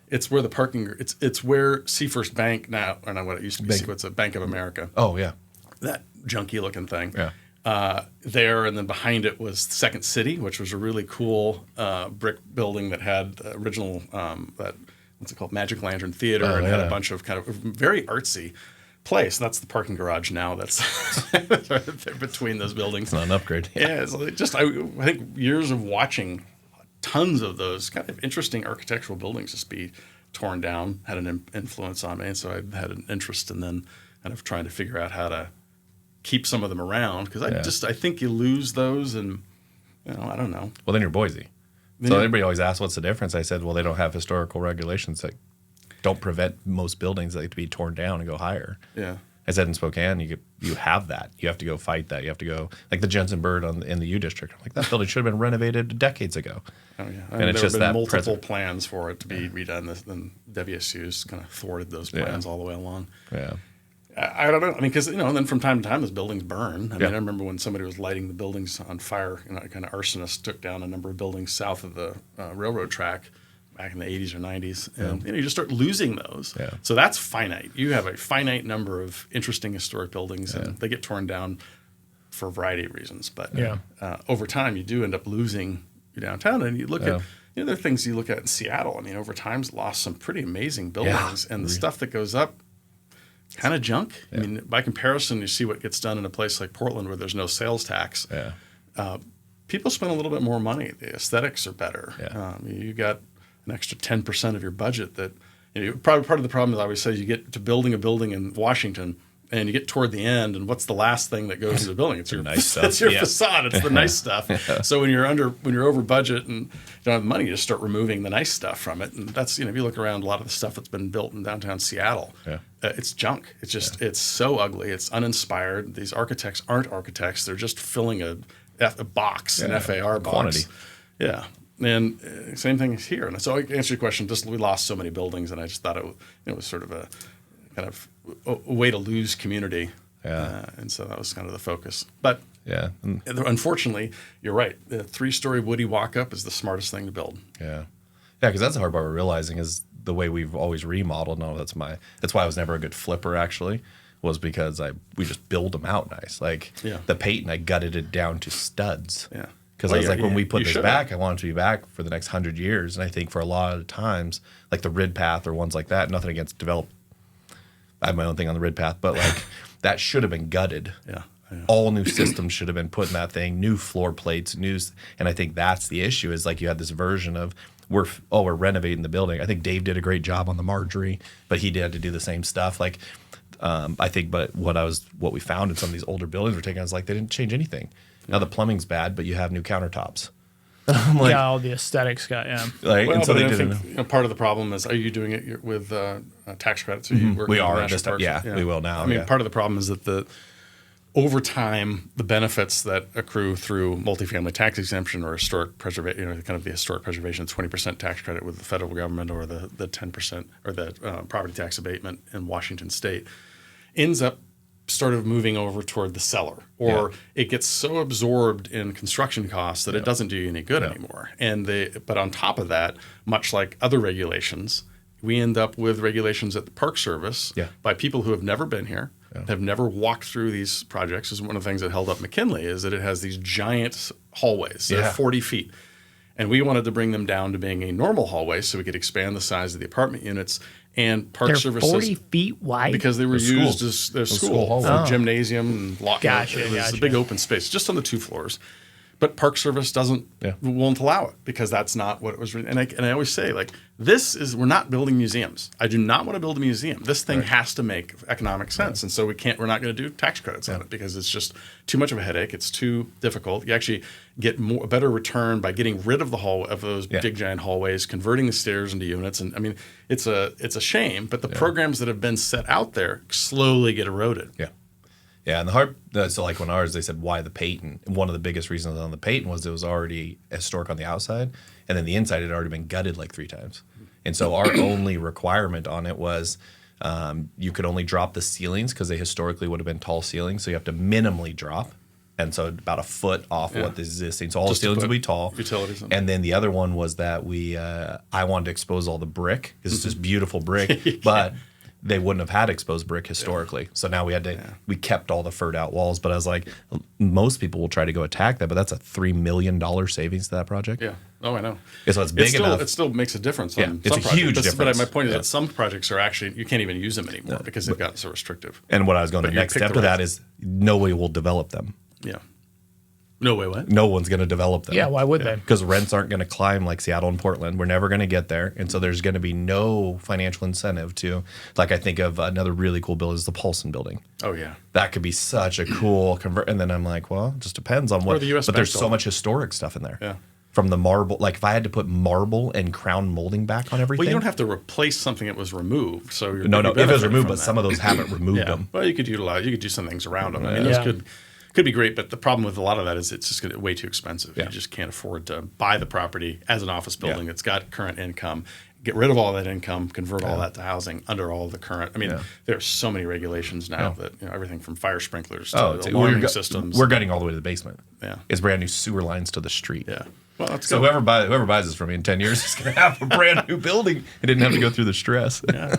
It's where the parking. It's where Seafirst Bank now, or not what it used to be. It's a Bank of America. Oh yeah, that junky looking thing. Yeah. There, and then behind it was Second City, which was a really cool brick building that had original that what's it called, Magic Lantern Theater, and had a bunch of kind of very artsy place. That's the parking garage now. That's between those buildings. It's not an upgrade. Yeah, it's like I think years of watching tons of those kind of interesting architectural buildings just be torn down had an influence on me, and so I had an interest in then kind of trying to figure out how to keep some of them around, because I think you lose those, and I don't know. Well, then you're Boise. So everybody always asks, what's the difference? I said, well, they don't have historical regulations that don't prevent most buildings to be torn down and go higher. Yeah. I said in Spokane, you have that. You have to go fight that. You have to go, like the Jensen Bird in the U District. I'm like, that building should have been renovated decades ago. Oh, yeah. And it's there just have been that multiple plans for it to be redone, and WSU's kind of thwarted those plans all the way along. Yeah. I don't know. I mean, because, and then from time to time, those buildings burn. I mean, I remember when somebody was lighting the buildings on fire, kind of arsonists took down a number of buildings south of the railroad track back in the 80s or 90s. And you just start losing those. Yeah. So that's finite. You have a finite number of interesting historic buildings, and they get torn down for a variety of reasons. But over time, you do end up losing your downtown. And you look at, there are things you look at in Seattle. I mean, over time's lost some pretty amazing buildings. And the stuff that goes up, kind of junk. I mean, by comparison, you see what gets done in a place like Portland where there's no sales tax. Yeah. People spend a little bit more money. The aesthetics are better. Yeah. You got an extra 10% of your budget that probably part of the problem is I always say you get to building a building in Washington and you get toward the end, and what's the last thing that goes to the building? It's your nice stuff. It's your facade. It's the nice stuff. So when you're over budget and you don't have the money, you just start removing the nice stuff from it. And that's if you look around, a lot of the stuff that's been built in downtown Seattle, it's junk. It's just it's so ugly. It's uninspired. These architects aren't architects. They're just filling a box, an FAR box. Quantity. Yeah. And same thing is here. And so I answer your question. We lost so many buildings, and I just thought it was sort of a kind of a way to lose community. Yeah. And so that was kind of the focus. But And unfortunately, you're right. The 3-story woody walk-up is the smartest thing to build. Yeah. Yeah, because that's the hard part we're realizing is the way we've always remodeled. No, that's why I was never a good flipper, actually, was because we just build them out nice. Like the Peyton, I gutted it down to studs. Yeah. Because I was like, when we put this back, I want it to be back for the next 100 years. And I think for a lot of times, like the Rid Path or ones like that, nothing against developed. I have my own thing on the Rid Path, but like that should have been gutted. Yeah. All new systems should have been put in that thing, new floor plates, and I think that's the issue is like you had this version of we're renovating the building. I think Dave did a great job on the Marjorie, but he had to do the same stuff. Like I think, but what we found in some of these older buildings we're taking is like they didn't change anything. Now the plumbing's bad, but you have new countertops. Like, all the aesthetics got and so they didn't. Part of the problem is, are you doing it with tax credits? Are you working we are. Yeah, we will now. I mean, part of the problem is that over time, the benefits that accrue through multifamily tax exemption or historic preservation, kind of the historic preservation, 20% tax credit with the federal government or the 10% or the property tax abatement in Washington State, ends up sort of moving over toward the seller, or it gets so absorbed in construction costs that it doesn't do you any good anymore. But on top of that, much like other regulations, we end up with regulations at the Park Service by people who have never been here, have never walked through these projects. This is one of the things that held up McKinley is that it has these giant hallways that are 40 feet. And we wanted to bring them down to being a normal hallway so we could expand the size of the apartment units. And Park Service 40 feet wide? Because they were used as their school for gymnasium and locker. Gotcha, It was a big open space, just on the 2 floors. but Park Service won't allow it because that's not what it was. And I always say, like, we're not building museums. I do not want to build a museum. This thing has to make economic sense. And so we're not going to do tax credits on it because it's just too much of a headache. It's too difficult. You actually get a better return by getting rid of those big giant hallways, converting the stairs into units. And I mean, it's a shame, but the programs that have been set out there slowly get eroded. Yeah. Yeah, and so like when ours, they said, why the Peyton? And one of the biggest reasons on the Peyton was it was already historic on the outside, and then the inside had already been gutted like 3 times. And so our only requirement on it was you could only drop the ceilings because they historically would have been tall ceilings, so you have to minimally drop. And so about a foot off what the existing. So all just the ceilings will be tall. Utilities. And then the other one was that I wanted to expose all the brick because it's just beautiful brick, but they wouldn't have had exposed brick historically. So now we kept all the furred out walls. But I was like, most people will try to go attack that, but that's a $3 million savings to that project. Yeah. Oh, I know. Yeah, so it's big enough. It still makes a difference on some it's a projects. huge difference. But my point is that some projects are actually, you can't even use them anymore because they've gotten so restrictive. And what I was going to next step to that is nobody will develop them. Yeah. No way, what? No one's going to develop them. Yeah, why would they? Because rents aren't going to climb like Seattle and Portland. We're never going to get there. And so there's going to be no financial incentive to, like I think of another really cool building is the Paulson building. Oh, yeah. That could be such a cool convert. And then I'm like, well, it just depends on what. The US but there's so much historic stuff in there. Yeah. From the marble, like if I had to put marble and crown molding back on everything. Well, you don't have to replace something that was removed. So No, if it was removed, but some of those haven't removed them. Well, you could do some things around them. I mean, those could be great, but the problem with a lot of that is it's just way too expensive. Yeah. You just can't afford to buy the property as an office building that's got current income, get rid of all that income, convert all that to housing under all the current. I mean, there's so many regulations now that everything from fire sprinklers to alarming systems. We're gutting all the way to the basement. Yeah, it's brand new sewer lines to the street. Yeah. Well, that's so whoever buys this from me in 10 years is going to have a brand new building. It didn't have to go through the stress. Yeah.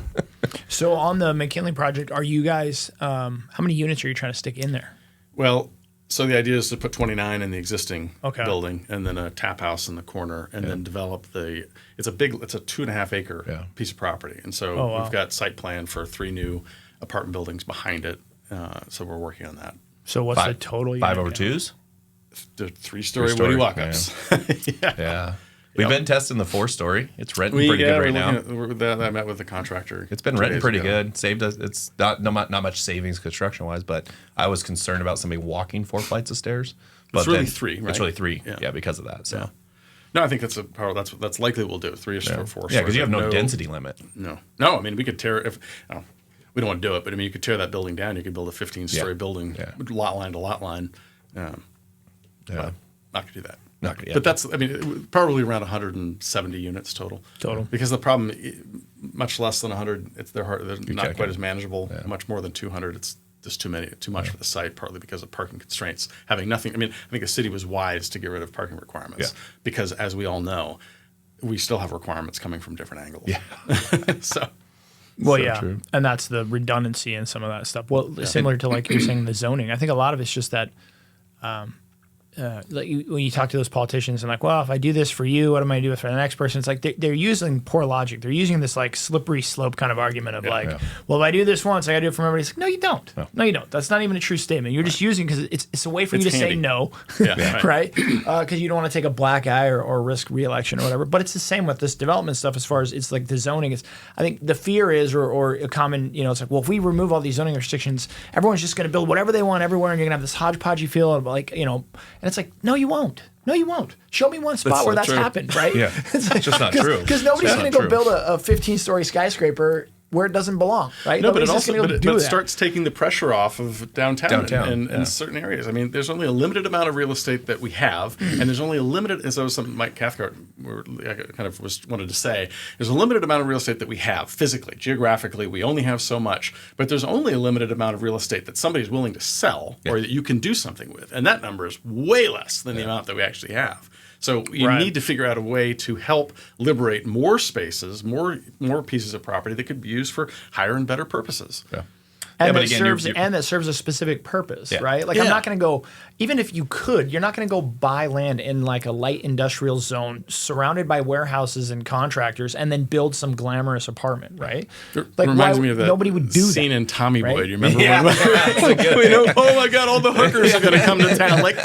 So on the McKinley project, are you guys? How many units are you trying to stick in there? Well, so the idea is to put 29 in the existing building, and then a tap house in the corner, and then develop it's a 2.5 acre piece of property, and so we've got site plan for 3 new apartment buildings behind it. So we're working on that. So what's the total? 5 over 2s? The 3-story woody walk-ups. Yeah. We've been testing the 4-story. It's renting pretty good right now. I met with the contractor. It's been renting pretty good. Saved us. It's not much savings construction wise, but I was concerned about somebody walking 4 flights of stairs. But it's really 3, right? It's really 3. Yeah, because of that. So. Yeah. No, I think that's likely we'll do 3 or 4 stories. Yeah, because you have no density limit. No. I mean, we could tear we don't want to do it, but I mean, you could tear that building down. You could build a 15-story building, lot line to lot line. Not going to do that. But that's, I mean, probably around 170 units total. Because the problem, much less than 100, they're not quite as manageable. Yeah. Much more than 200, it's just too much for the site, partly because of parking constraints. Having nothing, I mean, I think the city was wise to get rid of parking requirements because, as we all know, we still have requirements coming from different angles. Yeah. True. And that's the redundancy in some of that stuff. Well, similar to like you're saying the zoning. I think a lot of it's just that like when you talk to those politicians and like, well, if I do this for you, what am I going to do for the next person? It's like they're using poor logic. They're using this like slippery slope kind of argument of well, if I do this once, I got to do it for everybody. It's like, no, you don't. No, you don't. That's not even a true statement. You're just using because it's a way for you to say no, right? Because you don't want to take a black eye or risk re-election or whatever. But it's the same with this development stuff as far as it's like the zoning is. I think the fear is or a common, it's like, well, if we remove all these zoning restrictions, everyone's just going to build whatever they want everywhere, and you're going to have this hodgepodgey feel of like, and it's like, no, you won't. No, you won't. Show me one spot where that's happened, right? Yeah, it's just not true. Because nobody's going to go build a 15-story skyscraper where it doesn't belong, right? No, but it starts taking the pressure off of downtown and certain areas. I mean, there's only a limited amount of real estate that we have, and there's only a limited. And so something Mike Cathcart wanted to say. There's a limited amount of real estate that we have physically, geographically. We only have so much, but there's only a limited amount of real estate that somebody's willing to sell or that you can do something with, and that number is way less than the amount that we actually have. So you need to figure out a way to help liberate more spaces, more pieces of property that could be used for higher and better purposes. Yeah. And that serves a specific purpose, right? Like I'm not going to go, even if you could, you're not going to go buy land in like a light industrial zone surrounded by warehouses and contractors and then build some glamorous apartment, right? Like reminds me of that nobody would do scene that, in Tommy right? Boy. Do you remember when? Oh my God, all the hookers are going to come to town. Like,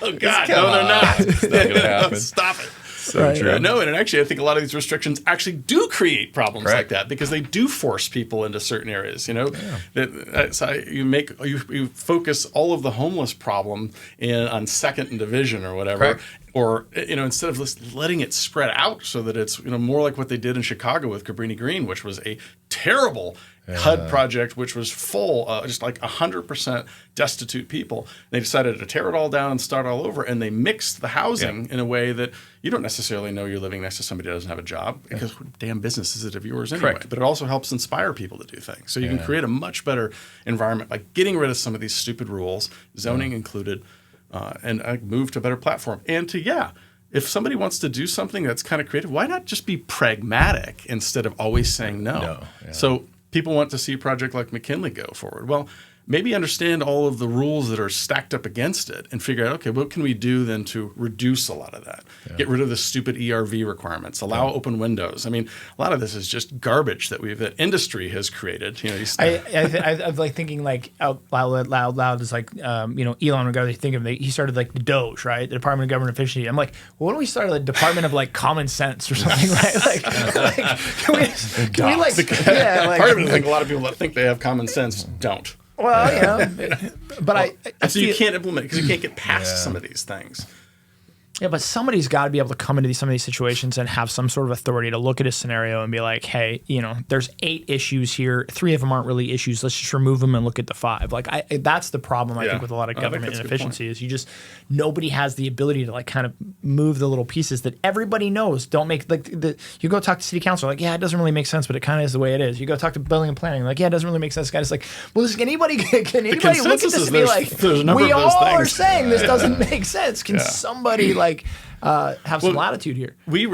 Oh, God, no, they're not. It's not going to happen. Stop it. So true. No, and actually, I think a lot of these restrictions actually do create problems Correct. like that because they do force people into certain areas. So you focus all of the homeless problem on Second and Division or whatever. Correct. Or instead of just letting it spread out so that it's more like what they did in Chicago with Cabrini Green, which was a terrible HUD project, which was full, just like 100% destitute people. They decided to tear it all down and start all over, and they mixed the housing in a way that you don't necessarily know you're living next to somebody that doesn't have a job, because what damn business is it of yours anyway? Correct. But it also helps inspire people to do things. So you can create a much better environment by getting rid of some of these stupid rules, zoning included, and move to a better platform. And if somebody wants to do something that's kind of creative, why not just be pragmatic instead of always saying no? So people want to see a project like McKinley go forward. Well, maybe understand all of the rules that are stacked up against it and figure out, okay, what can we do then to reduce a lot of that? Get rid of the stupid ERV requirements, allow open windows. I mean, a lot of this is just garbage that industry has created. I'm like thinking like out loud is like, Elon McGovern, he started like the Doge, right? The Department of Government Efficiency. I'm like, well, why don't we start the Department of like Common Sense or something, right? Can we like, part of it, I think a lot of people that think they have common sense don't. Well, but so you can't implement it because you can't get past some of these things. Yeah, but somebody's got to be able to come into some of these situations and have some sort of authority to look at a scenario and be like, hey, there's 8 issues here. 3 of them aren't really issues. Let's just remove them and look at the 5. Like, that's the problem, I think, with a lot of government inefficiency is nobody has the ability to like kind of move the little pieces that everybody knows don't make, like, you go talk to city council, like, it doesn't really make sense, but it kind of is the way it is. You go talk to building and planning, like, it doesn't really make sense. Guys, like, well, can anybody look at this and be like, we all are saying this doesn't make sense. Can somebody have some latitude here? We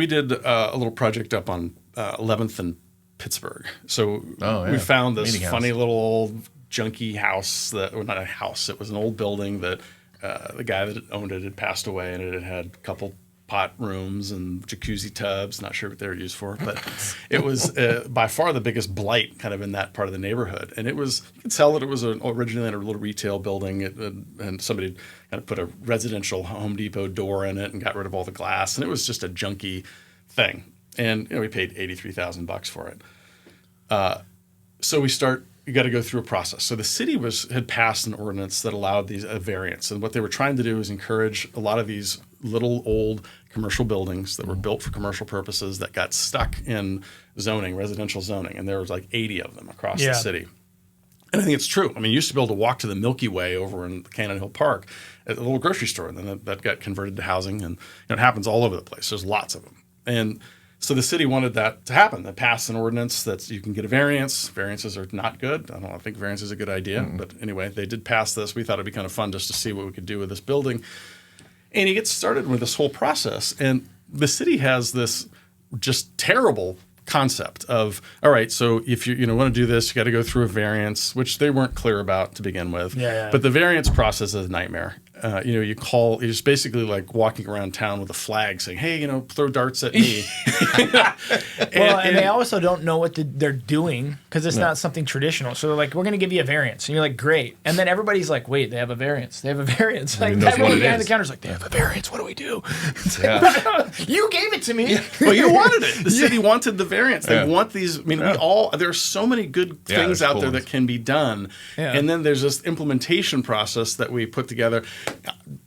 did a little project up on 11th and Pittsburgh. So we found this funny little old junky house not a house. It was an old building that the guy that owned it had passed away, and it had a couple pot rooms and jacuzzi tubs. Not sure what they were used for, but it was by far the biggest blight kind of in that part of the neighborhood. And you could tell that it was originally a little retail building, and somebody kind of put a residential Home Depot door in it and got rid of all the glass, and it was just a junky thing. And we paid $83,000 for it. So you got to go through a process. So the city had passed an ordinance that allowed these variants, and what they were trying to do is encourage a lot of these little old commercial buildings that were built for commercial purposes that got stuck in residential zoning, and there was like 80 of them across the city. And I think it's true. I mean, you used to be able to walk to the Milky Way over in Cannon Hill Park at a little grocery store, and then that got converted to housing, and it happens all over the place. There's lots of them. And so the city wanted that to happen. They passed an ordinance that you can get a variance. Variances are not good. I think variance is a good idea. But anyway, they did pass this. We thought it'd be kind of fun just to see what we could do with this building. And you get started with this whole process. And the city has this just terrible concept of, all right, so if you want to do this, you got to go through a variance, which they weren't clear about to begin with. But the variance process is a nightmare. You're just basically like walking around town with a flag saying, hey, throw darts at me. and they also don't know what they're doing because it's not something traditional. So they're like, we're going to give you a variance. And you're like, great. And then everybody's like, wait, they have a variance. They have a variance. Like, everyone behind the counter's like, they have a variance. What do we do? You gave it to me. Well, you wanted it. The city wanted the variance. They want these. I mean, there are so many good things out there that can be done. And then there's this implementation process that we put together.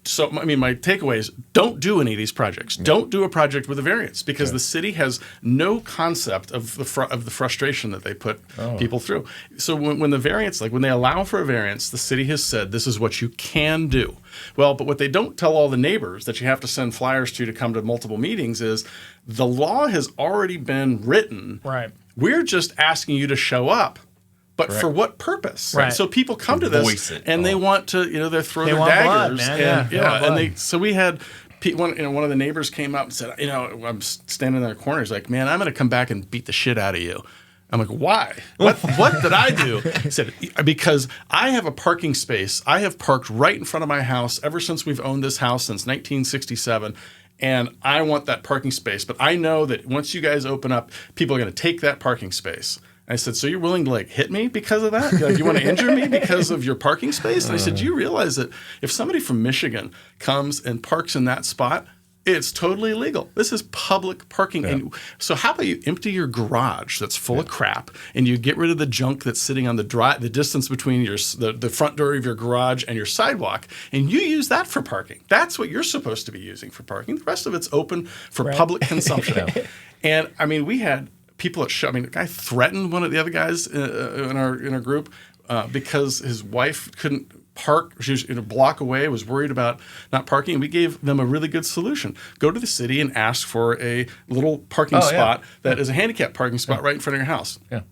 So, I mean, my takeaway is don't do any of these projects. Don't do a project with a variance because the city has no concept of the frustration that they put people through. So when the variance, like when they allow for a variance, the city has said this is what you can do. Well, but what they don't tell all the neighbors that you have to send flyers to come to multiple meetings is the law has already been written. Right. We're just asking you to show up. But for what purpose? Right. So people come to this and they want to, they throw their daggers. Blood, so we had one of the neighbors came up and said, I'm standing in the corner. He's like, man, I'm going to come back and beat the shit out of you. I'm like, why? What did I do? He said, because I have a parking space. I have parked right in front of my house ever since we've owned this house since 1967. And I want that parking space. But I know that once you guys open up, people are going to take that parking space. I said, so you're willing to like hit me because of that? Like, you want to injure me because of your parking space? And I said, do you realize that if somebody from Michigan comes and parks in that spot, it's totally illegal. This is public parking. Yeah. And so how about you empty your garage that's full of crap and you get rid of the junk that's sitting on the distance between the front door of your garage and your sidewalk, and you use that for parking. That's what you're supposed to be using for parking. The rest of it's open for public consumption. And I mean, we had people at the guy threatened one of the other guys in our group because his wife couldn't park. She was a block away, was worried about not parking. And we gave them a really good solution. Go to the city and ask for a little parking spot that is a handicap parking spot right in front of your house. Yeah.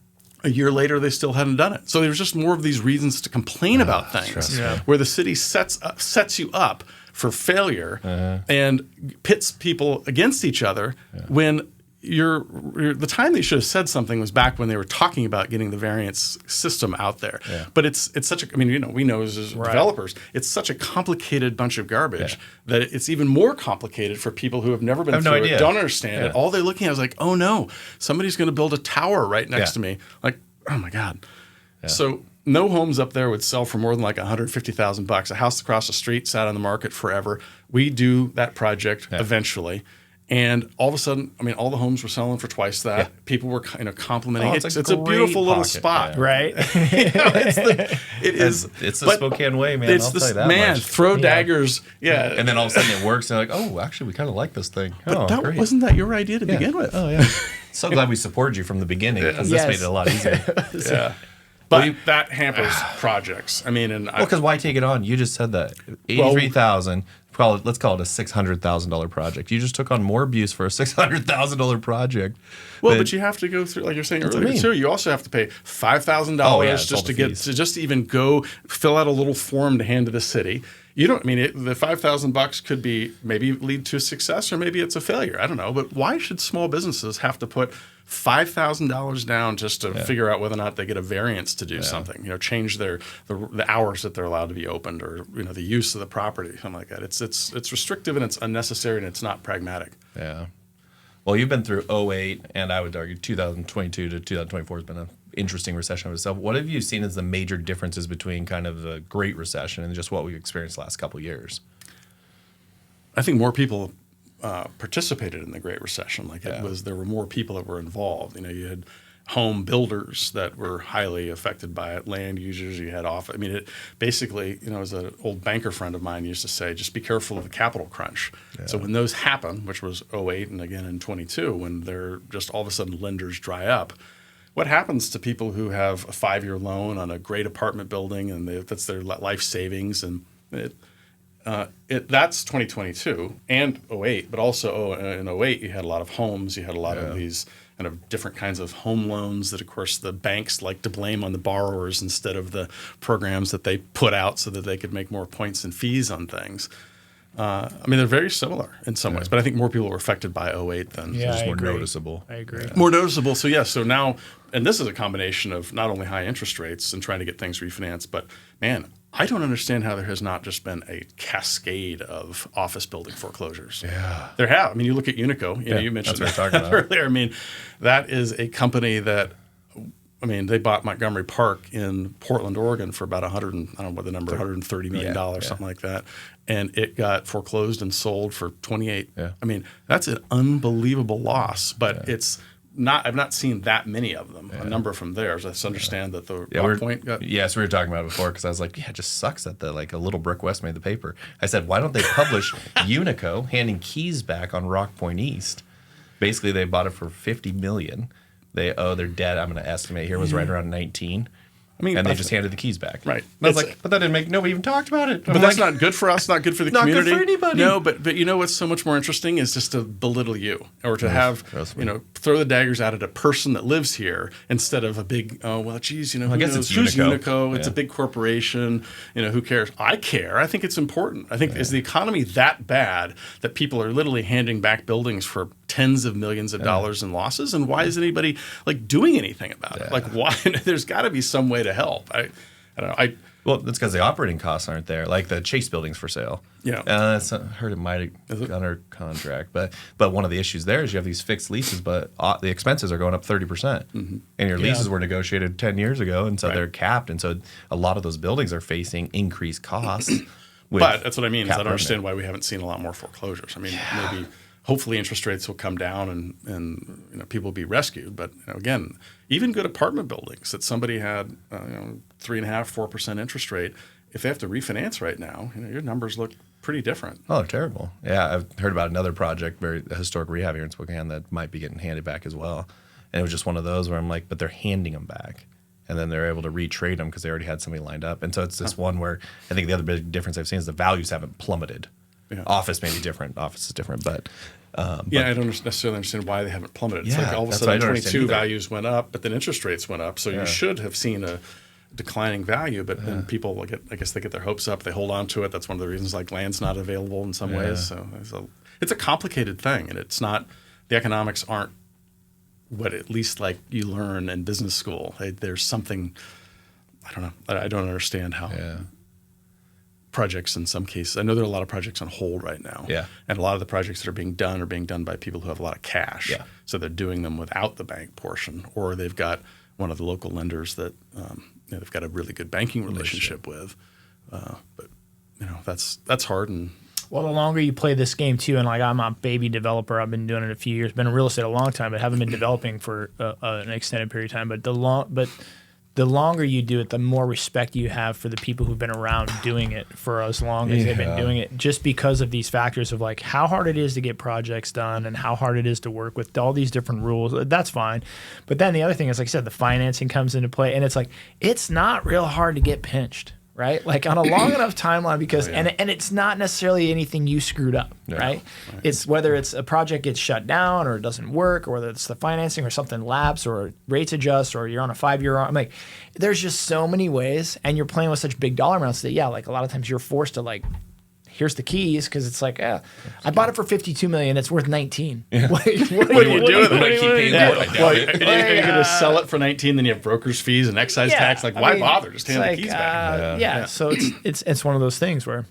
A year later, they still hadn't done it. So there was just more of these reasons to complain about things where the city sets you up for failure and pits people against each other when the time they should have said something was back when they were talking about getting the variance system out there. Yeah. But it's such a, we know as developers, it's such a complicated bunch of garbage that it's even more complicated for people who have never been through it, don't understand it. All they're looking at is like, oh no, somebody's going to build a tower right next to me. Like, oh my God. Yeah. So no homes up there would sell for more than like $150,000. A house across the street sat on the market forever. We do that project eventually. And all of a sudden, all the homes were selling for twice that. Yeah. People were complimenting. It's a beautiful little spot, right? It is. It's the Spokane way, man. I'll tell you that much. Throw daggers, And then all of a sudden it works. And they're like, oh, actually, we kind of like this thing. But wasn't that your idea to begin with? Oh yeah. So glad we supported you from the beginning because this made it a lot easier. But that hampers projects. Because why take it on? You just said that $83,000. Let's call it a $600,000 project. You just took on more abuse for a $600,000 project. Well, but you have to go through, like you're saying earlier too. You also have to pay $5,000 just to even go fill out a little form to hand to the city. You don't. The $5,000 could be maybe lead to a success or maybe it's a failure. I don't know. But why should small businesses have to put $5,000 down just to figure out whether or not they get a variance to do something? Change the hours that they're allowed to be opened, or the use of the property, something like that. It's restrictive and it's unnecessary and it's not pragmatic. Yeah. Well, you've been through 2008, and I would argue 2022 to 2024 has been an interesting recession of itself. What have you seen as the major differences between kind of the Great Recession and just what we've experienced the last couple of years? I think more people participated in the Great Recession. There were more people that were involved. You had home builders that were highly affected by it, land users. You had it basically, as an old banker friend of mine used to say, just be careful of the capital crunch. Yeah. So when those happen, which was 2008 and again in 22, when they're just all of a sudden lenders dry up, what happens to people who have a 5-year loan on a great apartment building and that's their life savings? And that's 2022 and 2008, but also in 2008 you had a lot of homes. You had a lot of these kind of different kinds of home loans that, of course, the banks like to blame on the borrowers instead of the programs that they put out so that they could make more points and fees on things. They're very similar in some ways, but I think more people were affected by 2008 than just more noticeable. I agree. More noticeable. So now, and this is a combination of not only high interest rates and trying to get things refinanced, but man, I don't understand how there has not just been a cascade of office building foreclosures. Yeah. There have. You look at Unico. You mentioned that earlier. That is a company that, they bought Montgomery Park in Portland, Oregon for about $130 million, something like that. And it got foreclosed and sold for 28. Yeah. That's an unbelievable loss, but it's not. I've not seen that many of them. A number from there. I just understand that the Rock Point got. Yes, we were talking about it before because I was like, it just sucks that a Little Brick West made the paper. I said, why don't they publish Unico handing keys back on Rock Point East? Basically, they bought it for $50 million. They owe their debt. I'm going to estimate here was right around 19. And they just handed the keys back. Right. I was like, but that didn't make, nobody even talked about it. But that's not good for us, not good for the community. Not good for anybody. No, but you know what's so much more interesting is just to belittle you or to have, throw the daggers out at a person that lives here instead of a big, who guess knows? It's Who's Unico? Unico? It's a big corporation. Who cares? I care. I think it's important. I think is the economy that bad that people are literally handing back buildings for tens of millions of dollars in losses? And why is anybody doing anything about it? Why? There's got to be some way to help. I don't know. Well, that's because the operating costs aren't there. Like the Chase building's for sale. Yeah. I heard it might have gone under contract. But one of the issues there is you have these fixed leases, but the expenses are going up 30%. And your leases were negotiated 10 years ago, and so they're capped. And so a lot of those buildings are facing increased costs. But that's what I mean. Is I don't understand why we haven't seen a lot more foreclosures. I mean, maybe hopefully interest rates will come down and people will be rescued. But again, even good apartment buildings that somebody had 3.5%, 4% interest rate, if they have to refinance right now, your numbers look pretty different. Oh, they're terrible. Yeah, I've heard about another project, a historic rehab here in Spokane, that might be getting handed back as well. And it was just one of those where I'm like, but they're handing them back. And then they're able to retrade them because they already had somebody lined up. And so it's this one where I think the other big difference I've seen is the values haven't plummeted. Yeah. Office may be different. Office is different, but I don't necessarily understand why they haven't plummeted. It's like all of a sudden 22 values went up, but then interest rates went up. So you should have seen a declining value, but then people I guess they get their hopes up. They hold on to it. That's one of the reasons like land's not available in some ways. So it's a complicated thing, and it's not the economics aren't what at least like you learn in business school. There's something I don't know. I don't understand how projects in some cases. I know there are a lot of projects on hold right now. Yeah. And a lot of the projects that are being done by people who have a lot of cash. Yeah. So they're doing them without the bank portion, or they've got one of the local lenders that they've got a really good banking relationship with. But that's hard. And well, the longer you play this game too, and like I'm a baby developer, I've been doing it a few years, been in real estate a long time, but haven't been developing for an extended period of time. But the longer you do it, the more respect you have for the people who've been around doing it for as long as they've been doing it, just because of these factors of like how hard it is to get projects done and how hard it is to work with all these different rules. That's fine. But then the other thing is, like I said, the financing comes into play, and it's like it's not real hard to get pinched. Right, like on a long enough timeline, because and it's not necessarily anything you screwed up, right? It's whether it's a project gets shut down or it doesn't work, or whether it's the financing or something lapse or rates adjust or you're on a 5-year. I'm like, there's just so many ways, and you're playing with such big dollar amounts that like a lot of times you're forced to like. Here's the keys, because it's like, I bought it for $52 million. It's worth 19. Yeah. What do you do with it? Well, you're going to sell it for 19, then you have broker's fees and excise tax. Like, why bother? Just hand the keys back. So it's one of those things where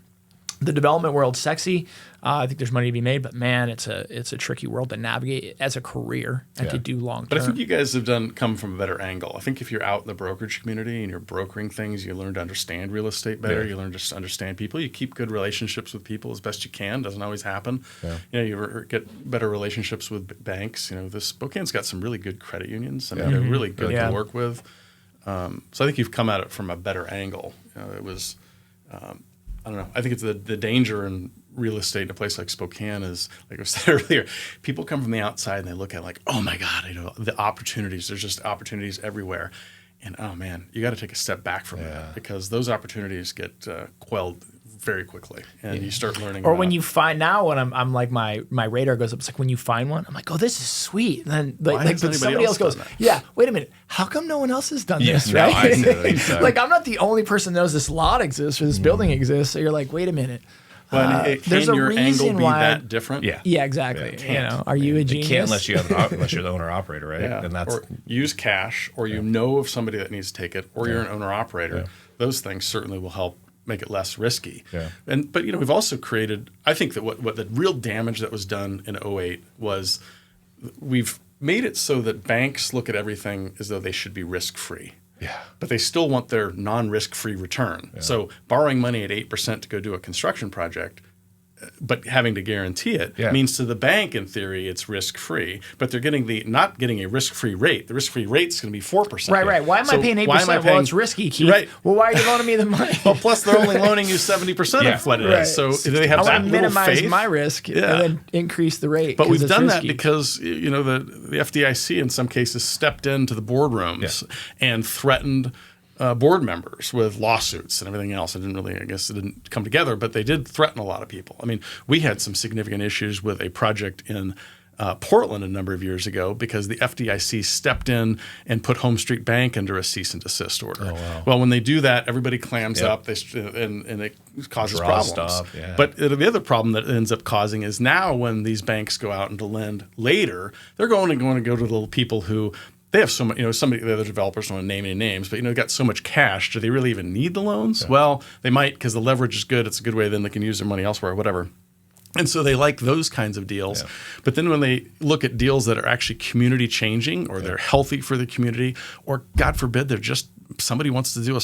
the development world's sexy. I think there's money to be made, but man, it's a tricky world to navigate as a career and to do long term. But I think you guys have come from a better angle. I think if you're out in the brokerage community and you're brokering things, you learn to understand real estate better. You learn to understand people. You keep good relationships with people as best you can. Doesn't always happen. You get better relationships with banks. Spokane's got some really good credit unions. I mean, they're really good to work with. So I think you've come at it from a better angle. It was. I don't know. I think it's the danger in real estate in a place like Spokane is, like I said earlier, people come from the outside and they look at it like, oh my God, the opportunities. There's just opportunities everywhere. And oh man, you got to take a step back from that, because those opportunities get quelled very quickly, and you start learning. Or when you find now, when I'm like my radar goes up. It's like when you find one, I'm like, oh, this is sweet. And then but somebody else goes, wait a minute, how come no one else has done this? Right? I see. Like I'm not the only person that knows this lot exists or this building exists. So you're like, wait a minute. There's a reason why that different. Yeah, exactly. Are you a genius? You can't unless you're the owner operator, right? Yeah. And that's or use cash, or you know of somebody that needs to take it, or you're an owner operator. Those things certainly will help make it less risky. But we've also created. I think that what the real damage that was done in 2008 was we've made it so that banks look at everything as though they should be risk free. Yeah. But they still want their non-risk-free return. Yeah. So borrowing money at 8% to go do a construction project, but having to guarantee it means to the bank, in theory, it's risk-free. But they're not getting a risk-free rate. The risk-free rate's going to be 4%. Right. Why am I paying 8%? Well, it's risky, Keith. Right. Well, why are you loaning me the money? Well, plus they're only loaning you 70% of what it is. So they have that little faith. I want to minimize my risk and then increase the rate. But we've done that because the FDIC in some cases stepped into the boardrooms and threatened board members with lawsuits and everything else. It didn't come together, but they did threaten a lot of people. I mean, we had some significant issues with a project in Portland a number of years ago because the FDIC stepped in and put Home Street Bank under a cease and desist order. Oh, wow. Well, when they do that, everybody clams up and it causes problems. But the other problem that it ends up causing is now when these banks go out and to lend later, they're going to go to the people who they have so much, somebody, the other developers don't want to name any names, but, got so much cash. Do they really even need the loans? Yeah. Well, they might, because the leverage is good. It's a good way then they can use their money elsewhere, whatever. And so they like those kinds of deals. Yeah. But then when they look at deals that are actually community changing, or they're healthy for the community, or God forbid, they're just somebody wants to do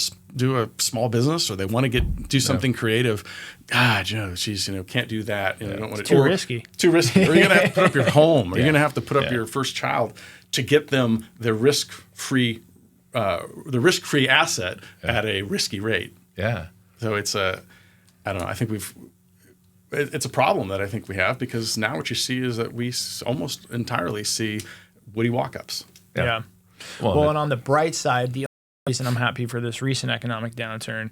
a small business, or they want to do something creative. God, can't do that. You don't want to. Too risky. Too risky. Or you're going to have to put up your home. Or you're going to have to put up your first child to get them the risk-free asset at a risky rate. Yeah. So it's I don't know. I think it's a problem that I think we have, because now what you see is that we almost entirely see Woody walk-ups. Yeah. Well, and on the bright side, the reason I'm happy for this recent economic downturn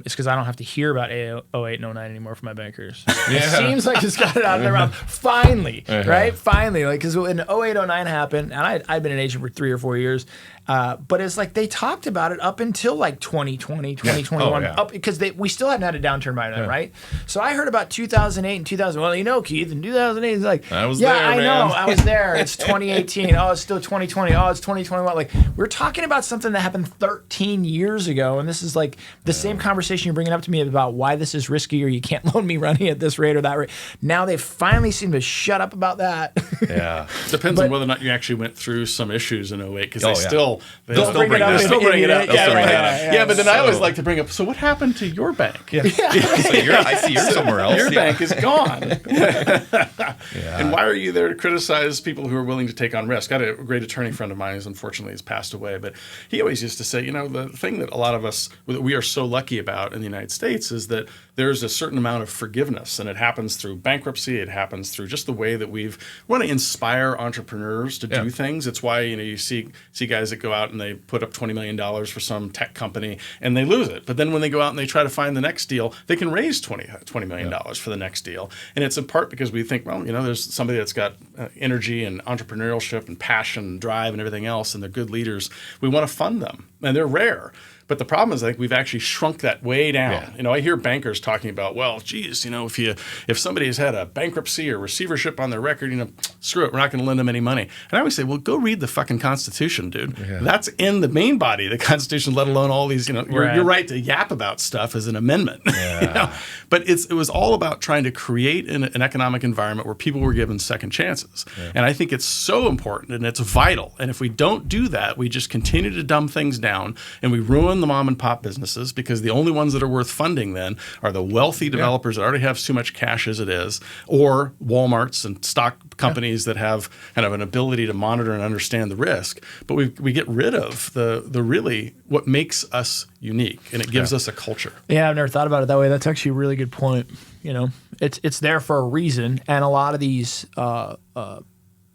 is because I don't have to hear about 08 and 09 anymore from my bankers. It seems like it's got it out of their mouth. Finally, right? Finally. Like, because when 08, 09 happened, and I'd been an agent for 3 or 4 years, but it's like they talked about it up until like 2020, 2021, up because we still hadn't had a downturn by then, right? So I heard about 2008 and 2000. Well, Keith, in 2008, it's like, I was there, I man. know, I was there. It's 2018. Oh, it's still 2020. Oh, it's 2021. Like, we're talking about something that happened 13 years ago, and this is like the same conversation you're bringing up to me about why this is risky, or you can't loan me money at this rate or that rate. Now they finally seem to shut up about that. Yeah. Depends on whether or not you actually went through some issues in 08, because they still bring it up. Yeah, but then I always like to bring up, so what happened to your bank? Yeah. So I see you're somewhere else. Your bank is gone. And why are you there to criticize people who are willing to take on risk? I had a great attorney friend of mine who unfortunately has passed away, but he always used to say, the thing that a lot of us, we are so lucky about in the United States, is that there's a certain amount of forgiveness, and it happens through bankruptcy. It happens through just the way that we want to inspire entrepreneurs to do things. It's why you see guys that go out and they put up $20 million for some tech company and they lose it. But then when they go out and they try to find the next deal, they can raise $20 million for the next deal. And it's in part because we think, well, there's somebody that's got energy and entrepreneurship and passion and drive and everything else, and they're good leaders. We want to fund them, and they're rare. But the problem is, I think we've actually shrunk that way down. Yeah. I hear bankers talking about, well, geez, if somebody has had a bankruptcy or receivership on their record, screw it, we're not going to lend them any money. And I always say, well, go read the fucking Constitution, dude. Yeah. That's in the main body of the Constitution, let alone all these, your right to yap about stuff as an amendment. Yeah. But it was all about trying to create an economic environment where people were given second chances. Yeah. And I think it's so important, and it's vital. And if we don't do that, we just continue to dumb things down, and we ruin the mom and pop businesses, because the only ones that are worth funding then are the wealthy developers that already have too much cash as it is, or Walmarts and stock companies that have kind of an ability to monitor and understand the risk. But we get rid of the really what makes us unique, and it gives us a culture. Yeah, I've never thought about it that way. That's actually a really good point. It's there for a reason, and a lot of these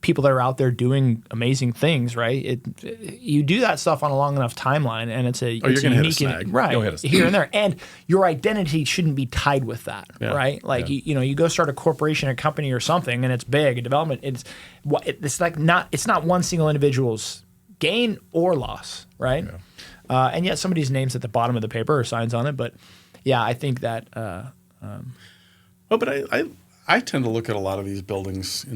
people that are out there doing amazing things, right? You do that stuff on a long enough timeline, and it's you're going to hit a snag. Right, here and there. And your identity shouldn't be tied with that, right? Like, you go start a corporation, a company or something, and it's big, a development. It's not one single individual's gain or loss, right? Yeah. And yet somebody's name's at the bottom of the paper or signs on it. But yeah, I think that. But I tend to look at a lot of these buildings,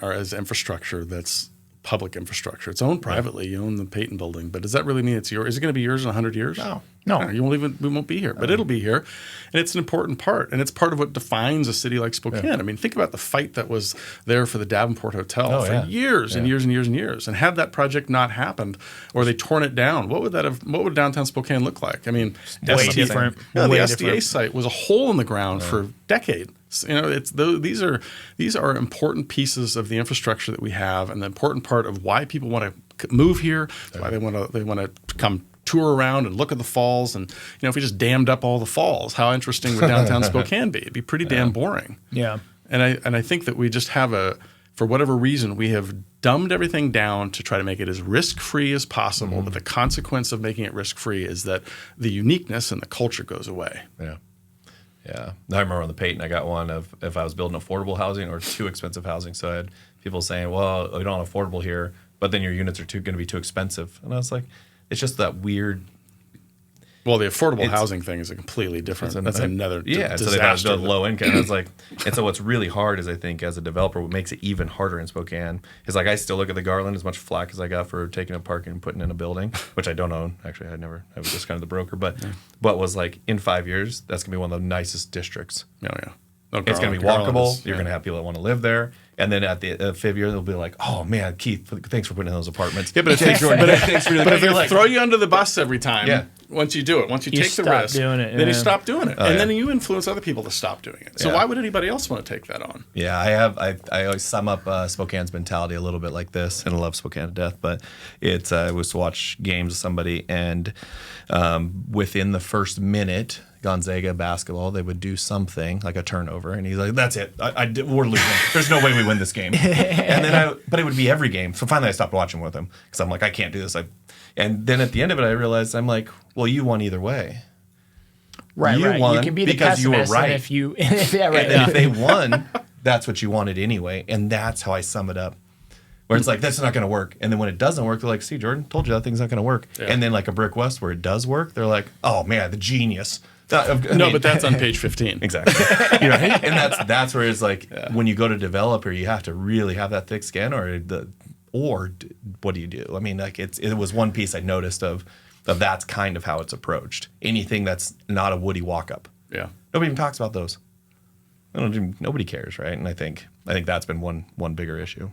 as infrastructure that's public infrastructure. It's owned privately. You own the Peyton building, but does that really mean it's yours? Is it going to be yours in 100 years? No. We won't be here, but it'll be here, and it's an important part, and it's part of what defines a city like Spokane. Yeah. I mean, think about the fight that was there for the Davenport Hotel for years and years and years and years. And had that project not happened, or they torn it down, what would downtown Spokane look like? I mean, way different. The SDA site was a hole in the ground for decades. These are important pieces of the infrastructure that we have, and the important part of why people want to move here, why they want to come tour around and look at the falls. And if we just dammed up all the falls, how interesting would downtown Spokane be? It'd be pretty damn boring. Yeah. And I think that we just have for whatever reason, we have dumbed everything down to try to make it as risk-free as possible. But the consequence of making it risk-free is that the uniqueness and the culture goes away. Yeah. Yeah. I remember on the Peyton, I got one of if I was building affordable housing or too expensive housing. So I had people saying, well, we don't have affordable here, but then your units are going to be too expensive. And I was like, it's just that weird Well, the affordable housing thing is a completely different. That's another disaster. So they have the low income. It's like, and so what's really hard is I think as a developer, what makes it even harder in Spokane is like I still look at the Garland as much flack as I got for taking a park and putting in a building, which I don't own. Actually, I was just kind of the broker, but was like in 5 years, that's gonna be one of the nicest districts. Oh yeah. It's going to be walkable. You're going to have people that want to live there. And then at the 5th year, they'll be like, oh, man, Keith, thanks for putting in those apartments. Yeah, but if they throw you under the bus every time, once you do it, once you take the risk, then you stop doing it. And then you influence other people to stop doing it. So why would anybody else want to take that on? Yeah, I always sum up Spokane's mentality a little bit like this, and I love Spokane to death, but it was to watch games with somebody, and within the first minute, Gonzaga basketball, they would do something like a turnover, and he's like, "That's it, we're losing. There's no way we win this game." And then, but it would be every game. So finally, I stopped watching with him because I'm like, I can't do this. And then at the end of it, I realized I'm like, well, you won either way. Right, you won you can be the because you were right. If you, And if they won, that's what you wanted anyway, and that's how I sum it up. Where it's like, that's not going to work. And then when it doesn't work, they're like, see, Jordan, told you that thing's not going to work. Yeah. And then like a Brick West where it does work, they're like, oh man, the genius. But that's on page 15. Exactly. And that's where it's like when you go to developer, you have to really have that thick skin, or what do you do? I mean, like it was one piece I noticed of that's kind of how it's approached. Anything that's not a woody walk up. Yeah. Nobody even talks about those. Nobody cares, right? And I think that's been one bigger issue.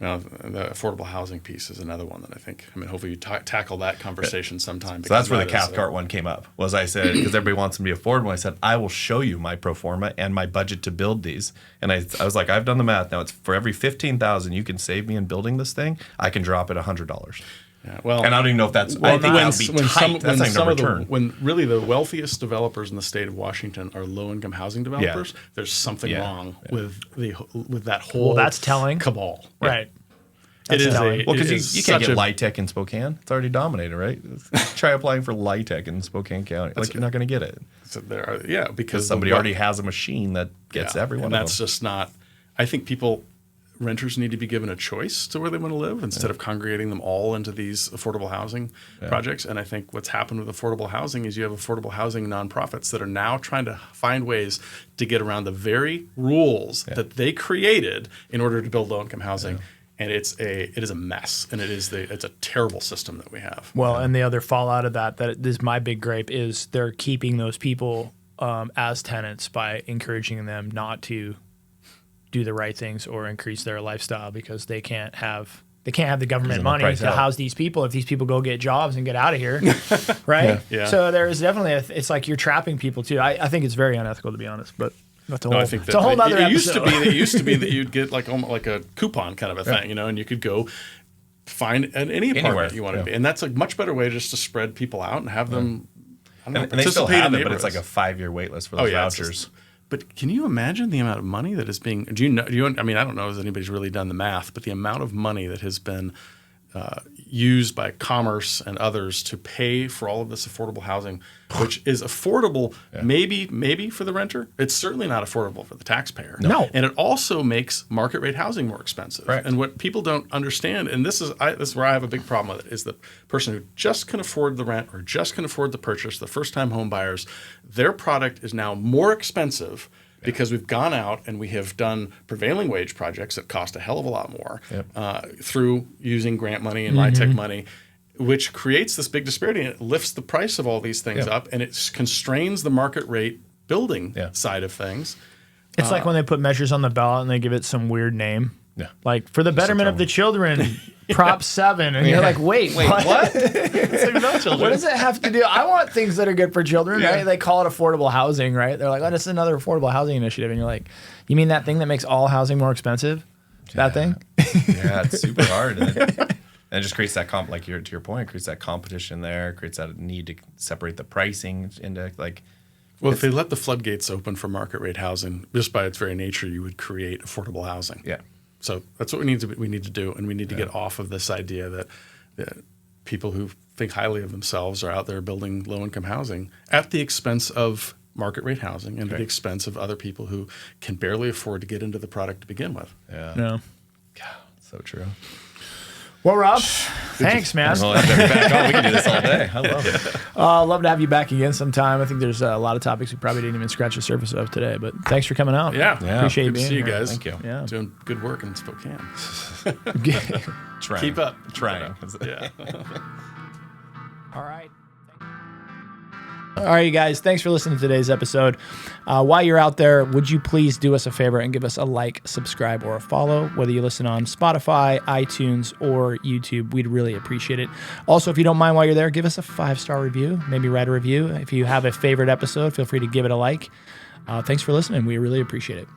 Well, the affordable housing piece is another one that I think. I mean, hopefully you tackle that conversation sometime. So that's where the Cathcart one came up. Was I said, because everybody wants them to be affordable, I said I will show you my pro forma and my budget to build these. And I was like, I've done the math. Now it's for every $15,000 you can save me in building this thing, I can drop it $100. Yeah, well, and I don't even know if that's. I think that would be tight. That's not going to return. When really the wealthiest developers in the state of Washington are low-income housing developers, there's something wrong with that whole. Well, that's telling cabal, right? It is because you can't get LIHTC in Spokane. It's already dominated, right? Try applying for LIHTC in Spokane County. Like you're not going to get it. So because somebody already has a machine that gets everyone. And that's just not. I think renters need to be given a choice to where they want to live instead of congregating them all into these affordable housing projects. And I think what's happened with affordable housing is you have affordable housing nonprofits that are now trying to find ways to get around the very rules that they created in order to build low-income housing. Yeah. And it is a mess, and it's a terrible system that we have. Well, and the other fallout of that is my big gripe is they're keeping those people as tenants by encouraging them not to do the right things or increase their lifestyle because they can't have the government money to house these people if these people go get jobs and get out of here, right? Yeah. So there is definitely it's like you're trapping people too. I think it's very unethical to be honest, but. I think it's a whole other episode. It used to be that you'd get like a coupon kind of a thing, and you could go find any apartment you wanted to be, and that's a much better way just to spread people out and have them. And they still have it, but it's like a 5-year wait list for those vouchers. But can you imagine the amount of money that is being? Do you know? I mean, I don't know if anybody's really done the math, but the amount of money that has been used by commerce and others to pay for all of this affordable housing, which is affordable maybe for the renter. It's certainly not affordable for the taxpayer. No. And it also makes market rate housing more expensive. Right. And what people don't understand, and this is where I have a big problem with it, is the person who just can afford the rent or just can afford the purchase, the first-time home buyers, their product is now more expensive because we've gone out and we have done prevailing wage projects that cost a hell of a lot more through using grant money and LIHTC money, which creates this big disparity, and it lifts the price of all these things up, and it constrains the market rate building side of things. It's like when they put measures on the ballot and they give it some weird name. Yeah. Like, for the betterment of the children, Prop 7. And you're like, wait what? What does it have to do? I want things that are good for children, right? They call it affordable housing, right? They're like, it's another affordable housing initiative. And you're like, you mean that thing that makes all housing more expensive? That thing? Yeah, it's super hard. And it just creates that to your point, creates that competition there, creates that need to separate the pricing index. Well, if they let the floodgates open for market rate housing, just by its very nature, you would create affordable housing. Yeah. So that's what we need to do, and we need to get off of this idea that people who think highly of themselves are out there building low-income housing at the expense of market rate housing and at the expense of other people who can barely afford to get into the product to begin with. Yeah. No. God, so true. Well, Rob, thanks, man. Well, have to have you back on. We can do this all day. I love it. I'd love to have you back again sometime. I think there's a lot of topics we probably didn't even scratch the surface of today, but thanks for coming out. Yeah. Appreciate you Good being to see you here. guys. Thank you. Yeah. Doing good work in Spokane. Trying. Keep up. Trying. Yeah. All right. All right, you guys. Thanks for listening to today's episode. While you're out there, would you please do us a favor and give us a like, subscribe, or a follow, whether you listen on Spotify, iTunes, or YouTube. We'd really appreciate it. Also, if you don't mind while you're there, give us a 5-star review. Maybe write a review. If you have a favorite episode, feel free to give it a like. Thanks for listening. We really appreciate it.